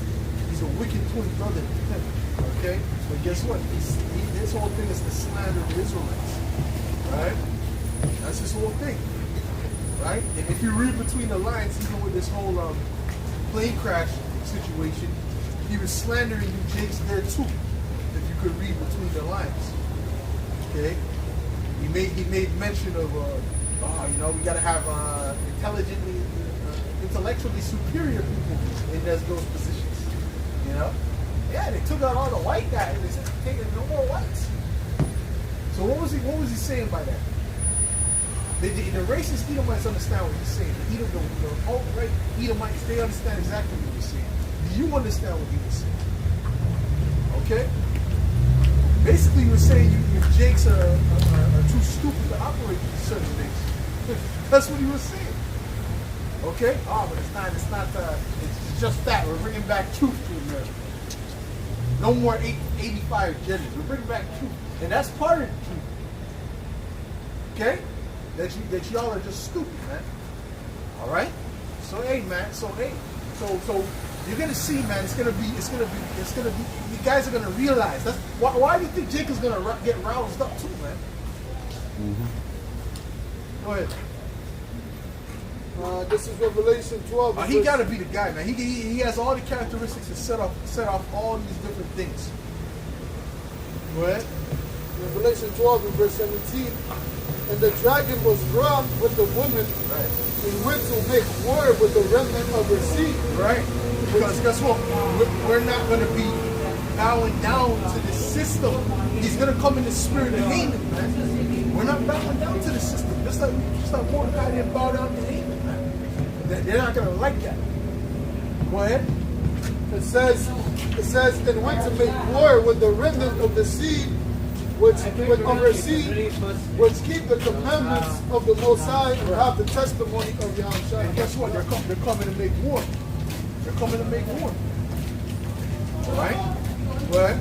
He's a wicked twin brother to him. Okay? But guess what? His whole thing is to slander the Israelites. Right? That's his whole thing. Right? And if you read between the lines, even with this whole plane crash situation, he was slandering you Jakes there too. If you could read between the lines. Okay? He made mention of we gotta have intellectually superior people in those positions. Yeah, they took out all the white guys. They said taking no more whites. So what was he saying by that? The racist Edomites understand what he's saying. The alt-right Edomites, they understand exactly what he's saying. Do you understand what he was saying? Okay? Basically, he was saying you Jakes are too stupid to operate certain things. That's what he was saying. Okay? But it's just that. We're bringing back truth to America. No more 85 genders. We're bringing back truth. And that's part of the truth. Okay? That y'all are just stupid, man. All right? So man. So you're gonna see, man. It's gonna be. You guys are gonna realize. That's why do you think Jake is gonna get roused up too, man? Mm-hmm. Go ahead. This is Revelation 12. He gotta be the guy, man. He has all the characteristics to set off all these different things. Go ahead. Revelation 12 and verse 17. And the dragon was wroth with the woman, right, and went to make war with the remnant of her seed. Right. Because guess what? We're not going to be bowing down to the system. He's going to come in the spirit of Haman, man. We're not bowing down to the system. Just like Mordecai didn't bow down to Haman, man. They're not going to like that. Go ahead. It says, and went to make war with the remnant of the seed, which keep the commandments of the Most High and have the testimony of Yahweh. And guess what? They're coming to make war. They're coming to make war. All right? What?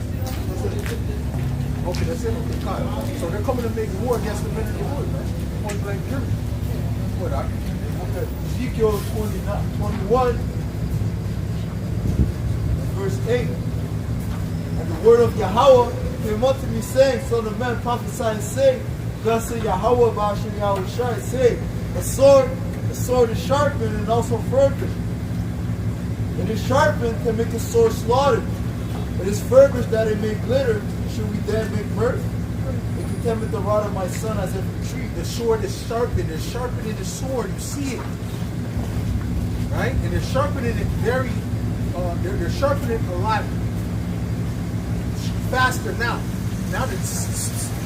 Okay, that's it. Okay. So they're coming to make war against the men of the wood, man. Point blank period. What? Okay. Ezekiel 21, verse 8. And the word of Yahweh came unto me, saying, Son of man, prophesy and say, thus say Yahweh Ba'ashem Yahweh Shai, say, a sword is sharpened and also furbished. It is sharpened to make a sword slaughtered. It is furbished that it may glitter. Should we then make mirth? It contemneth the rod of my son as if a tree. The sword is sharpened. They're sharpening the sword. You see it. Right? And they're sharpening it they're sharpening it a lot faster now. Now they're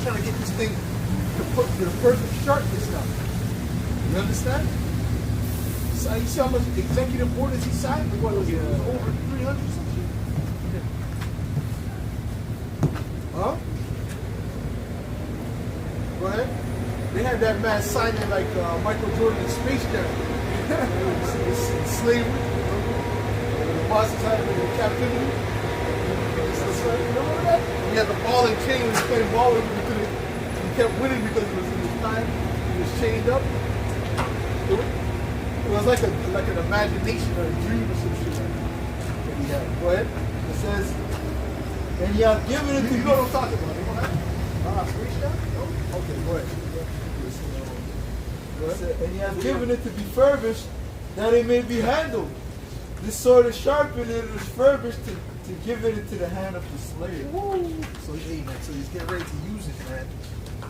trying to get this thing to the perfect sharpness now. You understand? So you see how much executive orders he signed? What was it? It was over 300 something. Huh? Go ahead. They had that man signing like Michael Jordan's Space Jam. Slavery. The bosses had him in captivity. Remember that? He had the ball and chain. He was playing ball with him. He kept winning because it was in his time. He was chained up. It was like an imagination or a dream or some shit that he had. Go ahead. It says, and ye have given it to You me. know what I'm talking about. You know that? Screenshot? No? Okay, go ahead. It said, and ye have given it to be furbished, that it may be handled. This sword is sharpened, and it is furbished to give it into the hand of the slave. Woo. So, hey, man, so he's getting ready to use it, man.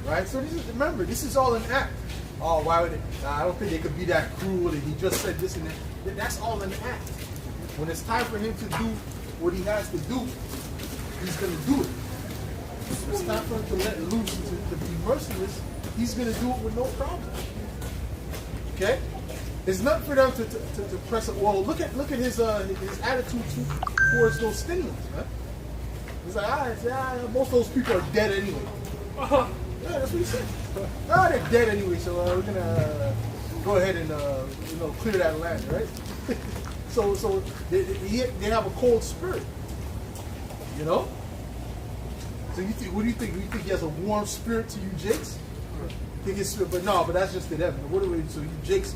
Right? So, remember, this is all an act. Oh, why would it? I don't think they could be that cruel and he just said this and that. That's all an act. When it's time for him to do what he has to do, he's going to do it. When it's time for him to let loose, to be merciless, he's going to do it with no problem. Okay? It's not for them to press it. Well, look at his attitude towards those Stinians, man. He's like, most of those people are dead anyway. Yeah, that's what he said. They're dead anyway, so we're gonna go ahead and clear that land, right? so they have a cold spirit, you know. So what do you think? Do you think he has a warm spirit to you, Jakes? Think his spirit, but that's just to them. What do we? So you, Jakes,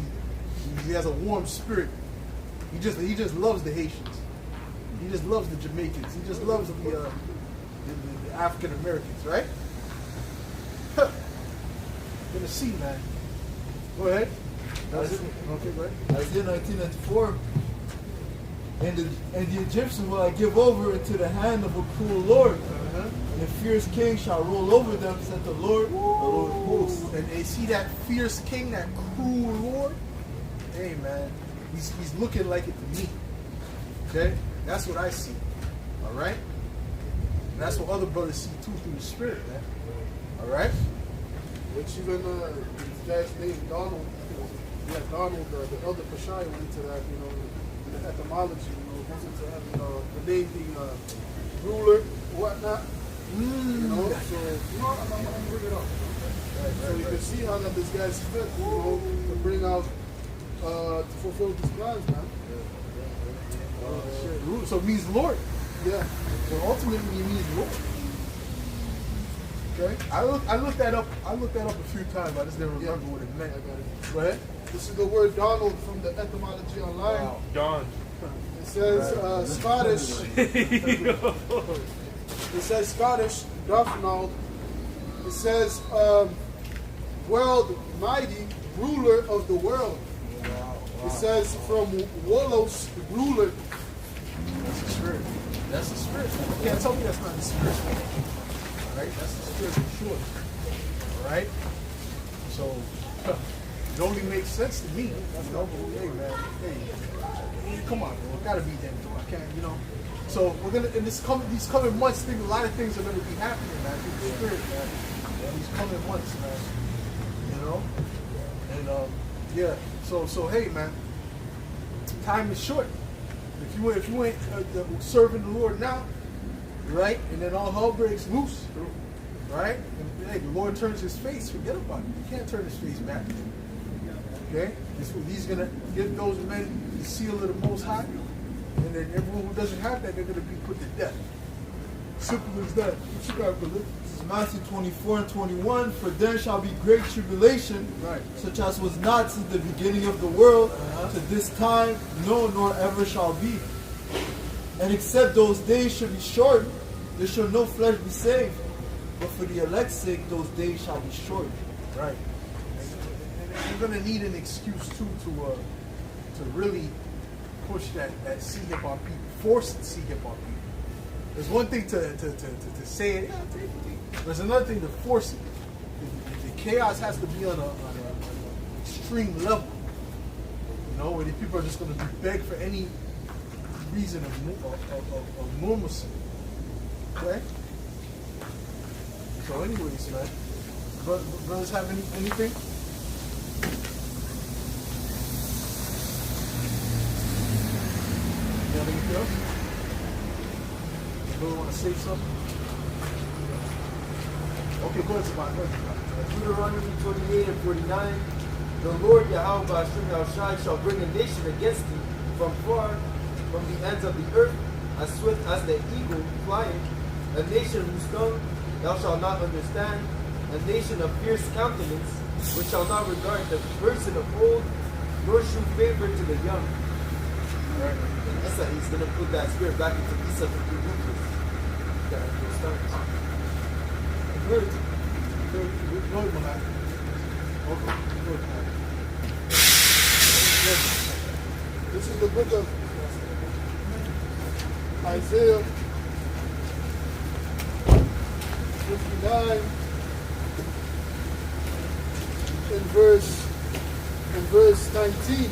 he has a warm spirit. He just loves the Haitians. He just loves the Jamaicans. He just loves the African Americans, right? Gonna see, man. Go ahead. Okay, go ahead. Isaiah 19:94. And the Egyptians will I give over into the hand of a cruel Lord. And the fierce king shall roll over them, said the Lord of hosts. And they see that fierce king, that cruel Lord. Hey, man, he's looking like it to me. Okay, that's what I see. All right, and that's what other brothers see too through the spirit, man. All right. Which even this guy's name Donald, Donald, the elder Pashai went into that, the etymology, goes into having the name being ruler, whatnot. So I'm gonna bring it up. So you can see how that this guy's fit, to bring out, to fulfill these plans, man. So it means Lord. Yeah. So ultimately, it means Lord. Okay. I looked that up a few times. I just didn't remember what it meant. I got it. Go ahead. This is the word Donald from the etymology online. Wow. Don. It says Scottish. It says Scottish, Donald. It says world mighty, ruler of the world. It says from Wolos, ruler. That's the spirit. That's the spirit. You can't tell me that's not the spirit. All right, that's the spirit for sure. All right. So it only makes sense to me. Hey man, hey, come on, bro. It gotta be them, though. I can't, So we're gonna in these coming months. I think a lot of things are gonna be happening, man. Through the spirit, man. These coming months, man. And yeah. So hey, man. Time is short. If you ain't serving the Lord now, right, and then all hell breaks loose, right? And hey, the Lord turns His face. Forget about it. You can't turn His face back. Okay, He's gonna give those men the seal of the Most High, and then everyone who doesn't have that, they're gonna be put to death. Simple as that. What you got, brother? This is Matthew 24:21. For then shall be great tribulation, Right. such as was not since the beginning of the world, to this time, no, nor ever shall be. And except those days should be shortened, there shall no flesh be saved. But for the elect's sake, those days shall be shortened. Right. And you're gonna need an excuse too to really push that C hip on people, force the C hip on people. There's one thing to say it, there's another thing to force it. The chaos has to be on an extreme level. Where the people are just going to beg for any reason of normalcy. Okay? So anyways, man. Brothers have anything? You have anything else? Brother want to say something? Okay, go ahead, Sabah. Deuteronomy 28 and 49. The Lord Yahweh Hashem Yahushai shall bring a nation against thee from far, from the ends of the earth, as swift as the eagle flying, a nation whose tongue thou shalt not understand, a nation of fierce countenance, which shall not regard the person of old, nor shew favor to the young. And Esau, he's going to put that spirit back into Esau to be ruthless. Those times. Good. Good, Malak. Okay, good. This is the book of Isaiah 59 in verse 19.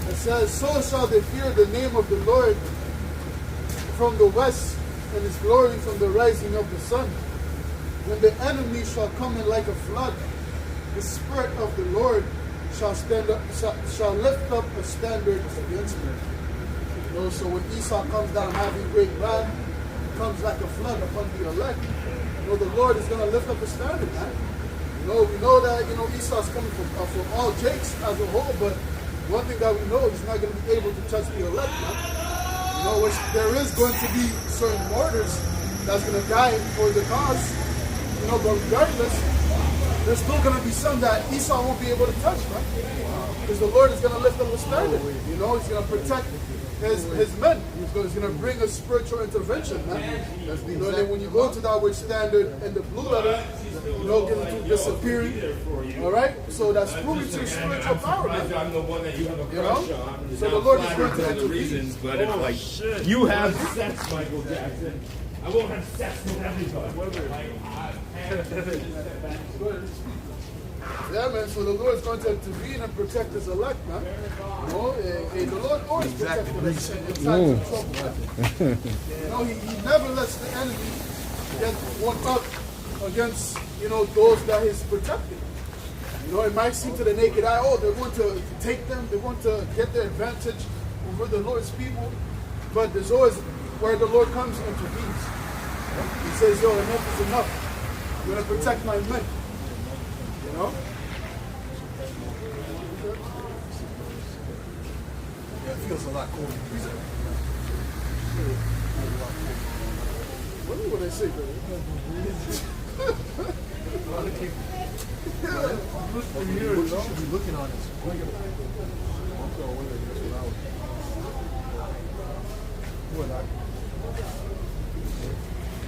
It says, so shall they fear the name of the Lord from the west, and his glory from the rising of the sun. When the enemy shall come in like a flood, the spirit of the Lord shall stand up, shall lift up a standard against them. You know, so when Esau comes down having great wrath, comes like a flood upon the elect, you know, the Lord is going to lift up a standard, man. You know, we know that, you know, Esau's coming from all Jakes as a whole, but one thing that we know, he's not going to be able to touch the elect, man. You know, which there is going to be certain martyrs that's going to die for the cause, you know, but regardless, there's still going to be some that Esau won't be able to touch, man. Because the Lord is going to lift up a standard. You know, he's going to protect his men. He's going to bring a spiritual intervention, man. You know, then when you go to that word standard and the blue letter, you know, get into disappearing. All right? So that's proving to spiritual power, man. You know? So the Lord is going to intervene. But it's like, you have sex, Michael Jackson. I won't have sex with everybody. Yeah, man, so the Lord is going to intervene and protect his elect, man. You know, and the Lord always protects us in times of trouble, man. You know, he never lets the enemy get one up against, you know, those that he's protecting. You know, it might seem to the naked eye, oh, they want to take them, they want to get their advantage over the Lord's people, but there's always where the Lord comes and intervenes. He says, yo, enough is enough. I'm going to protect my men. You know? Yeah, it feels a lot colder. What do they say, brother? What you should be looking on is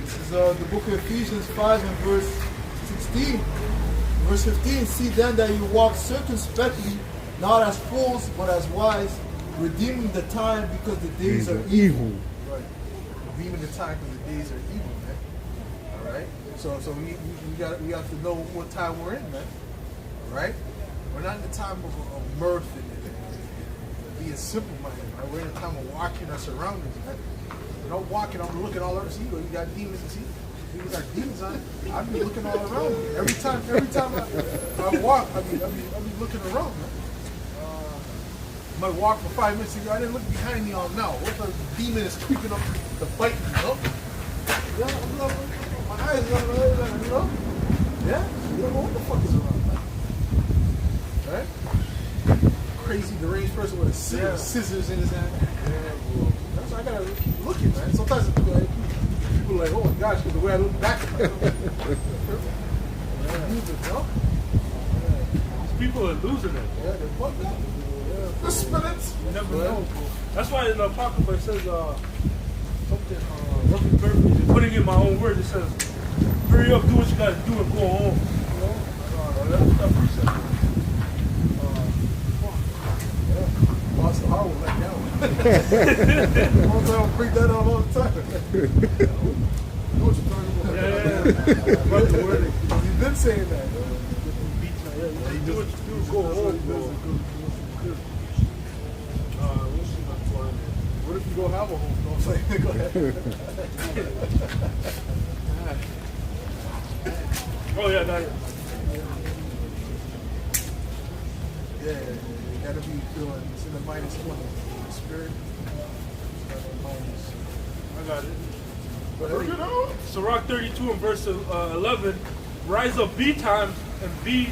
This is the book of Ephesians 5 and verse 16. Verse 15, see then that you walk circumspectly, not as fools, but as wise, redeeming the time because the days are evil. right. Redeeming the time because the days are evil, man. All right. So we have to know what time we're in, man. All right. We're not in the time of mirth and being simple-minded. Right? We're in the time of watching our surroundings, man. We're not walking on looking all over. See, you got demons and see. You got demons on it. I be looking all around me. Every time I walk, I be looking around, man. I might walk for 5 minutes and I didn't look behind me all now. What if a demon is creeping up to bite me, you know? Yeah, I'm not, my eyes are you know? Yeah? You don't know what the fuck is around, man. Right? Crazy deranged person with a scissors in his hand. Yeah, that's why I gotta keep looking, man. Sometimes people are like, oh my gosh, because the way I look back at myself. People are losing it. Yeah, they're fucked up. Yeah. The spirits. You never know. That's why in the Apocrypha it says something, roughly perfect. Putting in my own words, it says, hurry up, do what you gotta do and go home. You know? That's that precept. Lost the heart will let down. One time I freak that out all the time. You know what you're talking about. Yeah. But the word, you've been saying that. You do what you do, go home, bro. What if you go have a home? No, I'm saying, go ahead. Oh yeah, that. Yeah, you gotta be feeling it's in the minus 20. The spirit. I got it. But Sirach 32 and verse 11, rise up betimes and be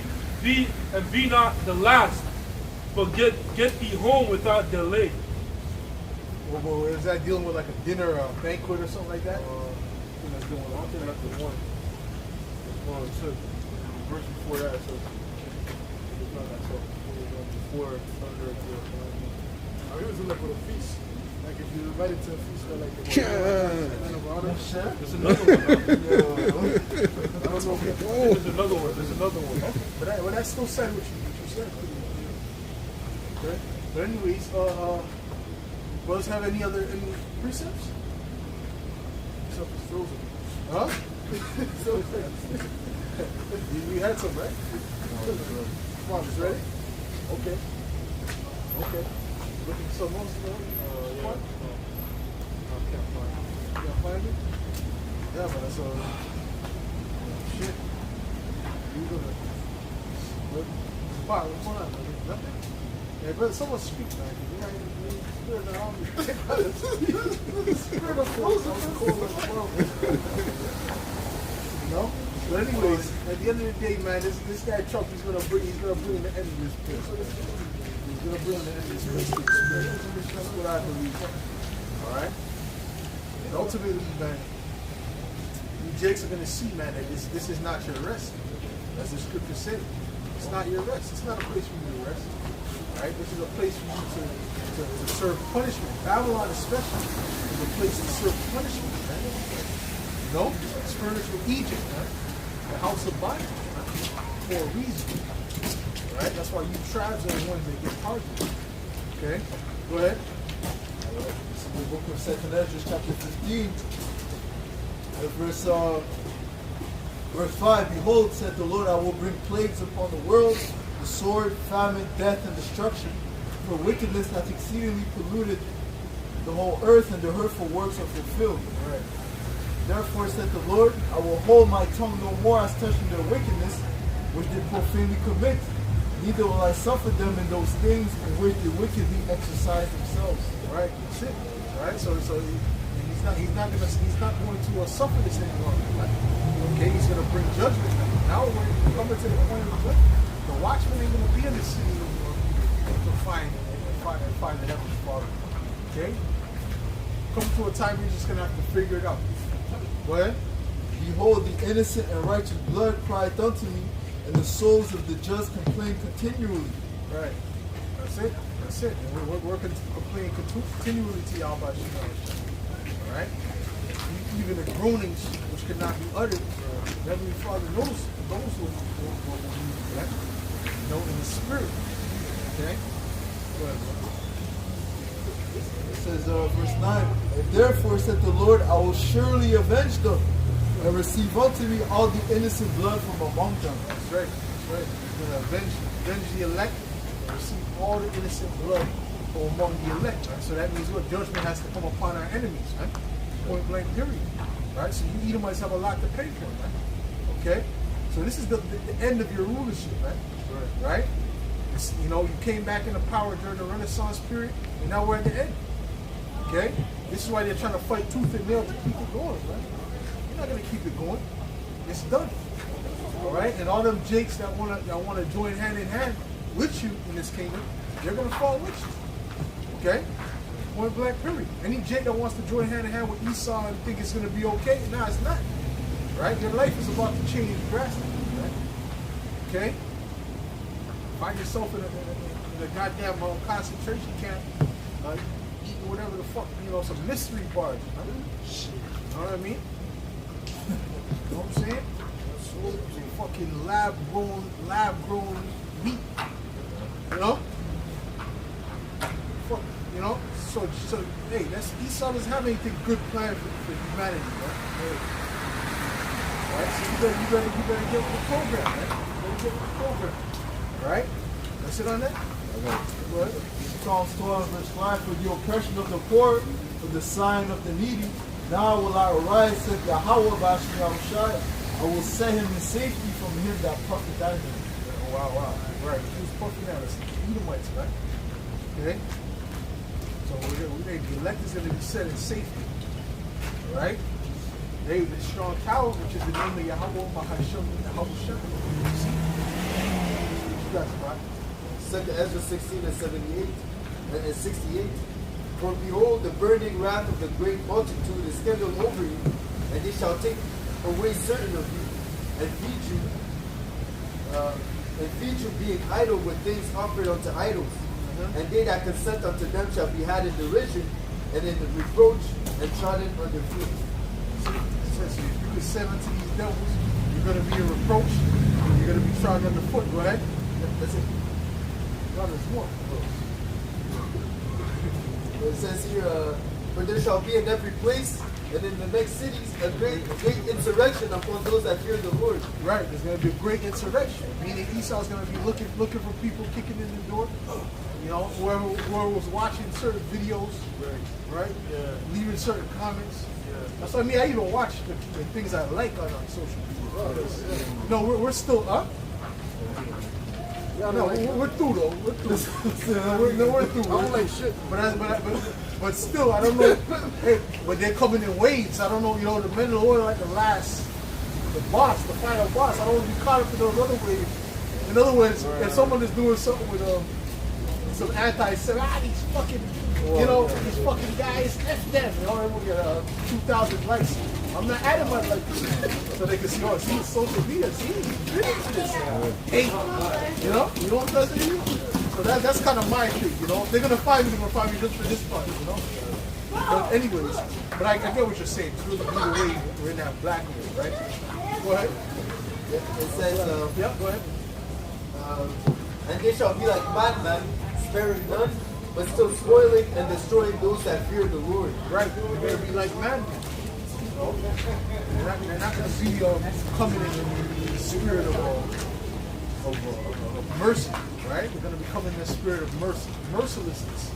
not the last, but get thee home without delay. Or is that dealing with like a dinner or a banquet or something like that? I think that's doing one. I think that's the one. Well, it says, verse before that, it says, it's not that, so, before thunder, I mean, it was like with a feast. Like if you're invited to a feast, they're like, There's another one. I don't know if There's another one. There's another one. But that's still said what you said. Okay. But anyways, brothers have any precepts? Except it's frozen. Huh? you had some, right? Come on, just ready? Okay. Okay. Looking for something else, you know? Yeah. I can't find it. You gotta find it? Yeah, but that's shit. You gonna wow, what's going on? Nothing? Yeah, brother, someone speak, man. You know, spirit of the army. Spirit of frozen. You know? But anyways, at the end of the day, man, this guy Trump, he's gonna bring the end of this place. He's gonna bring the end of this place to experience. That's what I believe. Alright? And ultimately, man, you Jakes are gonna see, man, that this is not your rest. As the scripture said. It's not your rest. It's not a place for you to rest. Alright? This is a place for you to serve punishment. Babylon especially is a place to serve punishment, man. You know? It's furnished with Egypt, man. The house of Bible, man. For a reason. Alright? That's why you tribes are the ones that get targeted. Okay? Go ahead. This is the book of 2nd Ezra, chapter 15. Verse 5, Behold, said the Lord, I will bring plagues upon the world, the sword, famine, death, and destruction, for wickedness hath exceedingly polluted the whole earth, and the hurtful works are fulfilled. Right. Therefore said the Lord, I will hold my tongue no more as touching their wickedness, which they profanely commit, neither will I suffer them in those things in which they wickedly exercise themselves. Right, that's it. Right, so he's not going to suffer this anymore. Right? Okay, he's going to bring judgment. Now we're coming to the point of judgment. The watchman ain't going to be in the city to find the heavenly Father. Okay, come to a time you're just going to have to figure it out. Go ahead. Behold, the innocent and righteous blood cried unto me, and the souls of the just complain continually. Right. That's it. That's it. And we're complaining continually to y'all about you. All right? Even the groanings which could not be uttered, the Heavenly Father knows what we need, right? You know, in the spirit. Okay? Go ahead, bro. It says, verse 9, And therefore said the Lord, I will surely avenge them, and receive unto me all the innocent blood from among them. That's right. That's right. He's going to avenge the elect and receive all the innocent blood from among the elect. Right? So that means what? Judgment has to come upon our enemies, right? Point blank period. Right? So you Edomites have a lot to pay for, right? Okay? So this is the end of your rulership, right? Right? It's, you know, you came back into power during the Renaissance period, and now we're at the end. Okay? This is why they're trying to fight tooth and nail to keep it going, right? You're not gonna keep it going. It's done. Alright? And all them jakes that wanna join hand in hand with you in this kingdom, they're gonna fall with you. Okay? Point blank period. Any Jake that wants to join hand in hand with Esau and think it's gonna be okay, nah, it's not. Right? Your life is about to change drastically, right? Okay? Find yourself in a goddamn concentration camp, eating whatever the fuck, you know, some mystery bars. You know what I mean? You know what I'm saying? Some fucking lab grown meat. You know? Fuck, you know? So hey, Esau doesn't have anything good planned for humanity, right? Right? So you better get with the program, right? You better get with the program. Right? That's it on that? Okay. Psalms 12, verse 5, For the oppression of the poor, for the sighing of the needy, now will I arise, said Yahweh Bashmi Yahushai. I will set him in safety from him that puffeth at him. Oh, wow. Right. Who's puffing at us? Edomites, right? Okay? So the elect is going to be set in safety. Right? They, the strong tower, which is the name of Yahweh Mahasham Yahushua. See? You guys, right? 2nd Ezra 16 and 78 and 68. For behold, the burning wrath of the great multitude is kindled over you, and they shall take away certain of you, and feed you being idle with things offered unto idols. And they that consent unto them shall be had in derision, and in the reproach, and trodden under feet. It says if you consent unto these devils, you're going to be a reproach, you're going to be trodden underfoot. Go ahead. That's it. God is one. It says here, for there shall be in every place and in the next cities a great insurrection upon those that fear the Lord. Right, there's going to be a great insurrection. Meaning Esau's going to be looking for people kicking in the door. You know, whoever was watching certain videos, right? Yeah. Leaving certain comments. Yeah. That's what I mean. I even watch the things I like on social media. No, we're still up. Yeah, No, like, we're through though. We're through. we're through. I don't like shit. But still, I don't know. Hey, but they're coming in waves. I don't know. You know, the men of the Lord are like the boss, the final boss. I don't want to be caught up in those other waves. In other words, if someone is doing something with some anti-Semitic, these fucking, these fucking guys, F them. You know, everyone get 2,000 likes. I'm not adding my like so they can see, see social media, see, he's really into this. Hey, you know what I'm saying? So that's kind of my thing, you know. If they're gonna find me, they're gonna find me just for this part, you know. But anyways, I get what you're saying. It's really the way we're in that black room, right? Go ahead. It says, Yeah, go ahead. and they shall be like madmen, sparing none, but still spoiling and destroying those that fear the Lord. Right, they're gonna be like madmen. You know? They're not gonna be coming in the spirit of mercy, right? They're gonna be coming in the spirit of mercy, mercilessness,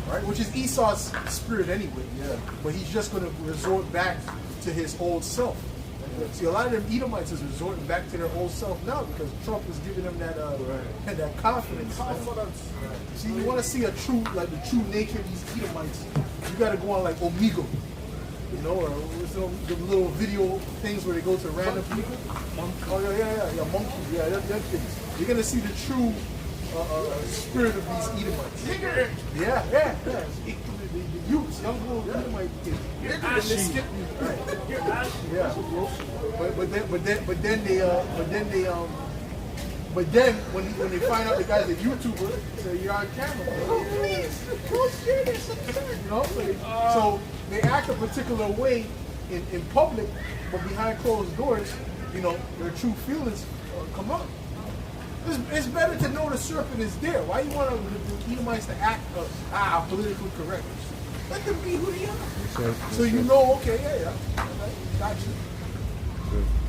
right? Which is Esau's spirit anyway. Yeah. But he's just gonna resort back to his old self. See, a lot of them Edomites is resorting back to their old self now because Trump is giving them that that confidence. See, you want to see the true nature of these Edomites, you got to go on like Omegle, you know, or the little video things where they go to random people. Oh yeah, monkeys, yeah, that things. You're gonna see the true spirit of these Edomites. Yeah. The youths, young little Edomite kids. You're ashy. Right. You're ashy. Yeah, but then when they find out the guy's a YouTuber, they say you're on camera. Oh please, don't share this, you know. So they act a particular way in public, but behind closed doors, you know, their true feelings come up. It's better to know the serpent is there. Why you want the Edomites to act politically correct? Let them be who they are. So you know, okay, yeah, got you.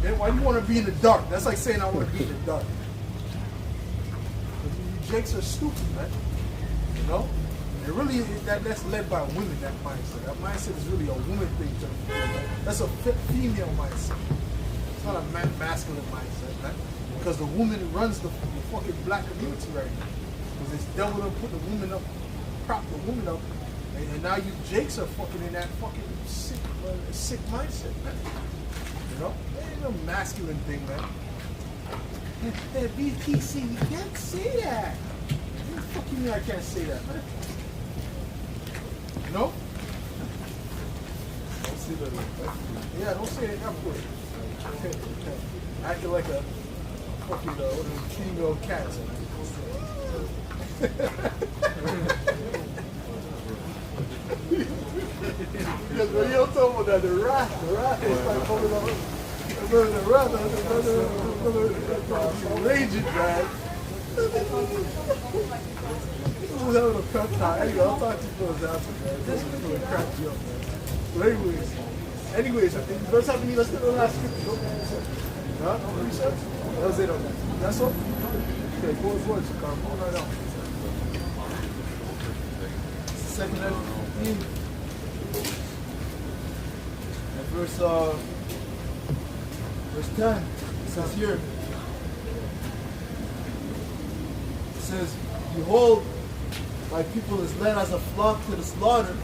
Then why do you want to be in the dark? That's like saying I want to be in the dark. You jakes are stupid, man. You know? And really, that's led by women, that mindset. That mindset is really a woman thing. That's a female mindset. It's not a masculine mindset, man. Because the woman runs the fucking black community right now. Because this devil done put the woman up, prop the woman up. And now you jakes are fucking in that fucking sick mindset, man. You know? It ain't no masculine thing, man. That BTC, you can't say that. What the fuck you mean I can't say that, man? You know? Don't say that like that. Yeah, don't say that F word. Acting like a fucking female cat. Because when you're talking about that, the wrath is like coming up. The wrath, raging, man. This was having a pep talk. Anyway, I'll talk to you for a second, man. This is going to crack you up, man. But anyways, I think let's have let's do the last scripture. Huh? What you said? That was it on that. That's all? Okay, go forward, Carl. Hold right on. Second and verse 10, it says here, it says, behold, my people is led as a flock to the slaughter.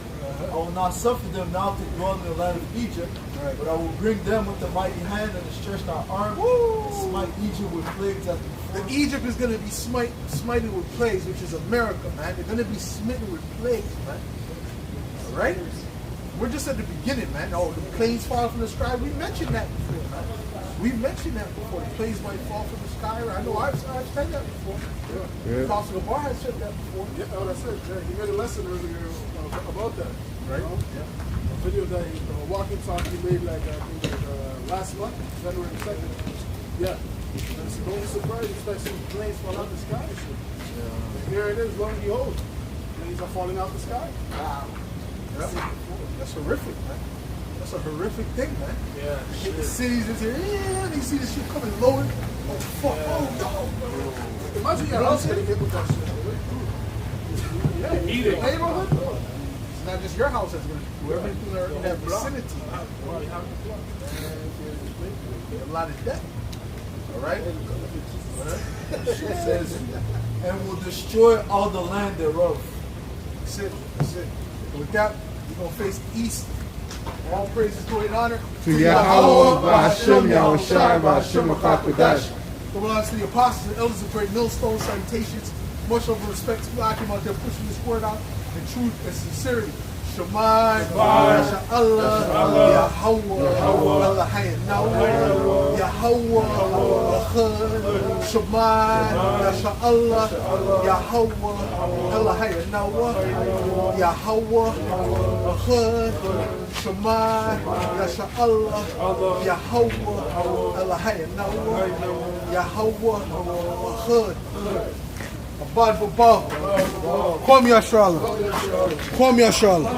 I will not suffer them now to dwell in the land of Egypt, but I will bring them with a mighty hand and a stretched out arm, and smite Egypt with plagues as before. Egypt is going to be smited with plagues, which is America, man. They're going to be smitten with plagues, man. right? We're just at the beginning, man. Oh, the planes fall from the sky. We mentioned that before, man. We mentioned that before. The planes might fall from the sky. I know I've said that before. Yeah. Apostle Gabar has said that before. Yeah, oh, that's it. Yeah, he made a lesson earlier about that. Right. You know? A video that he, walking talk he made like I think last month, January 2nd. Yeah. And so don't be surprised, expect some planes fall out the sky and shit. And here it is, lo and behold. Planes are falling out the sky. Wow. Yeah. That's horrific, man. That's a horrific thing, man. Yeah. Hit the cities and say, yeah, and you see this shit coming lower. Oh, fuck. Oh, no. Imagine your house getting hit with that shit. Yeah, Eat it. Neighborhood? It's not just your house that's going to do it. Everything in that vicinity. A lot of death. All right? It says, and will destroy all the land thereof. That's it. That's it. With that, we're going to face east. All praises, glory, and honor To Yahweh, Ba'ashem, Yahushai, Ba'ashem, HaKadosh. The belongs to the apostles and elders of Great Millstone. Salutations. Much love and respect to Akim out there pushing this word out in truth and sincerity. Shemai, Yasha'Allah, Yahweh, Elohim, Yahweh, Echad, Shemai, Yasha'Allah, Yahweh, Elohim, Yahweh, Echad, Shemai, Yasha'Allah, Yahweh, Elohim, Yahweh, Echad. Abad Babal. Kwam Yashrala. Kwam Yashrala.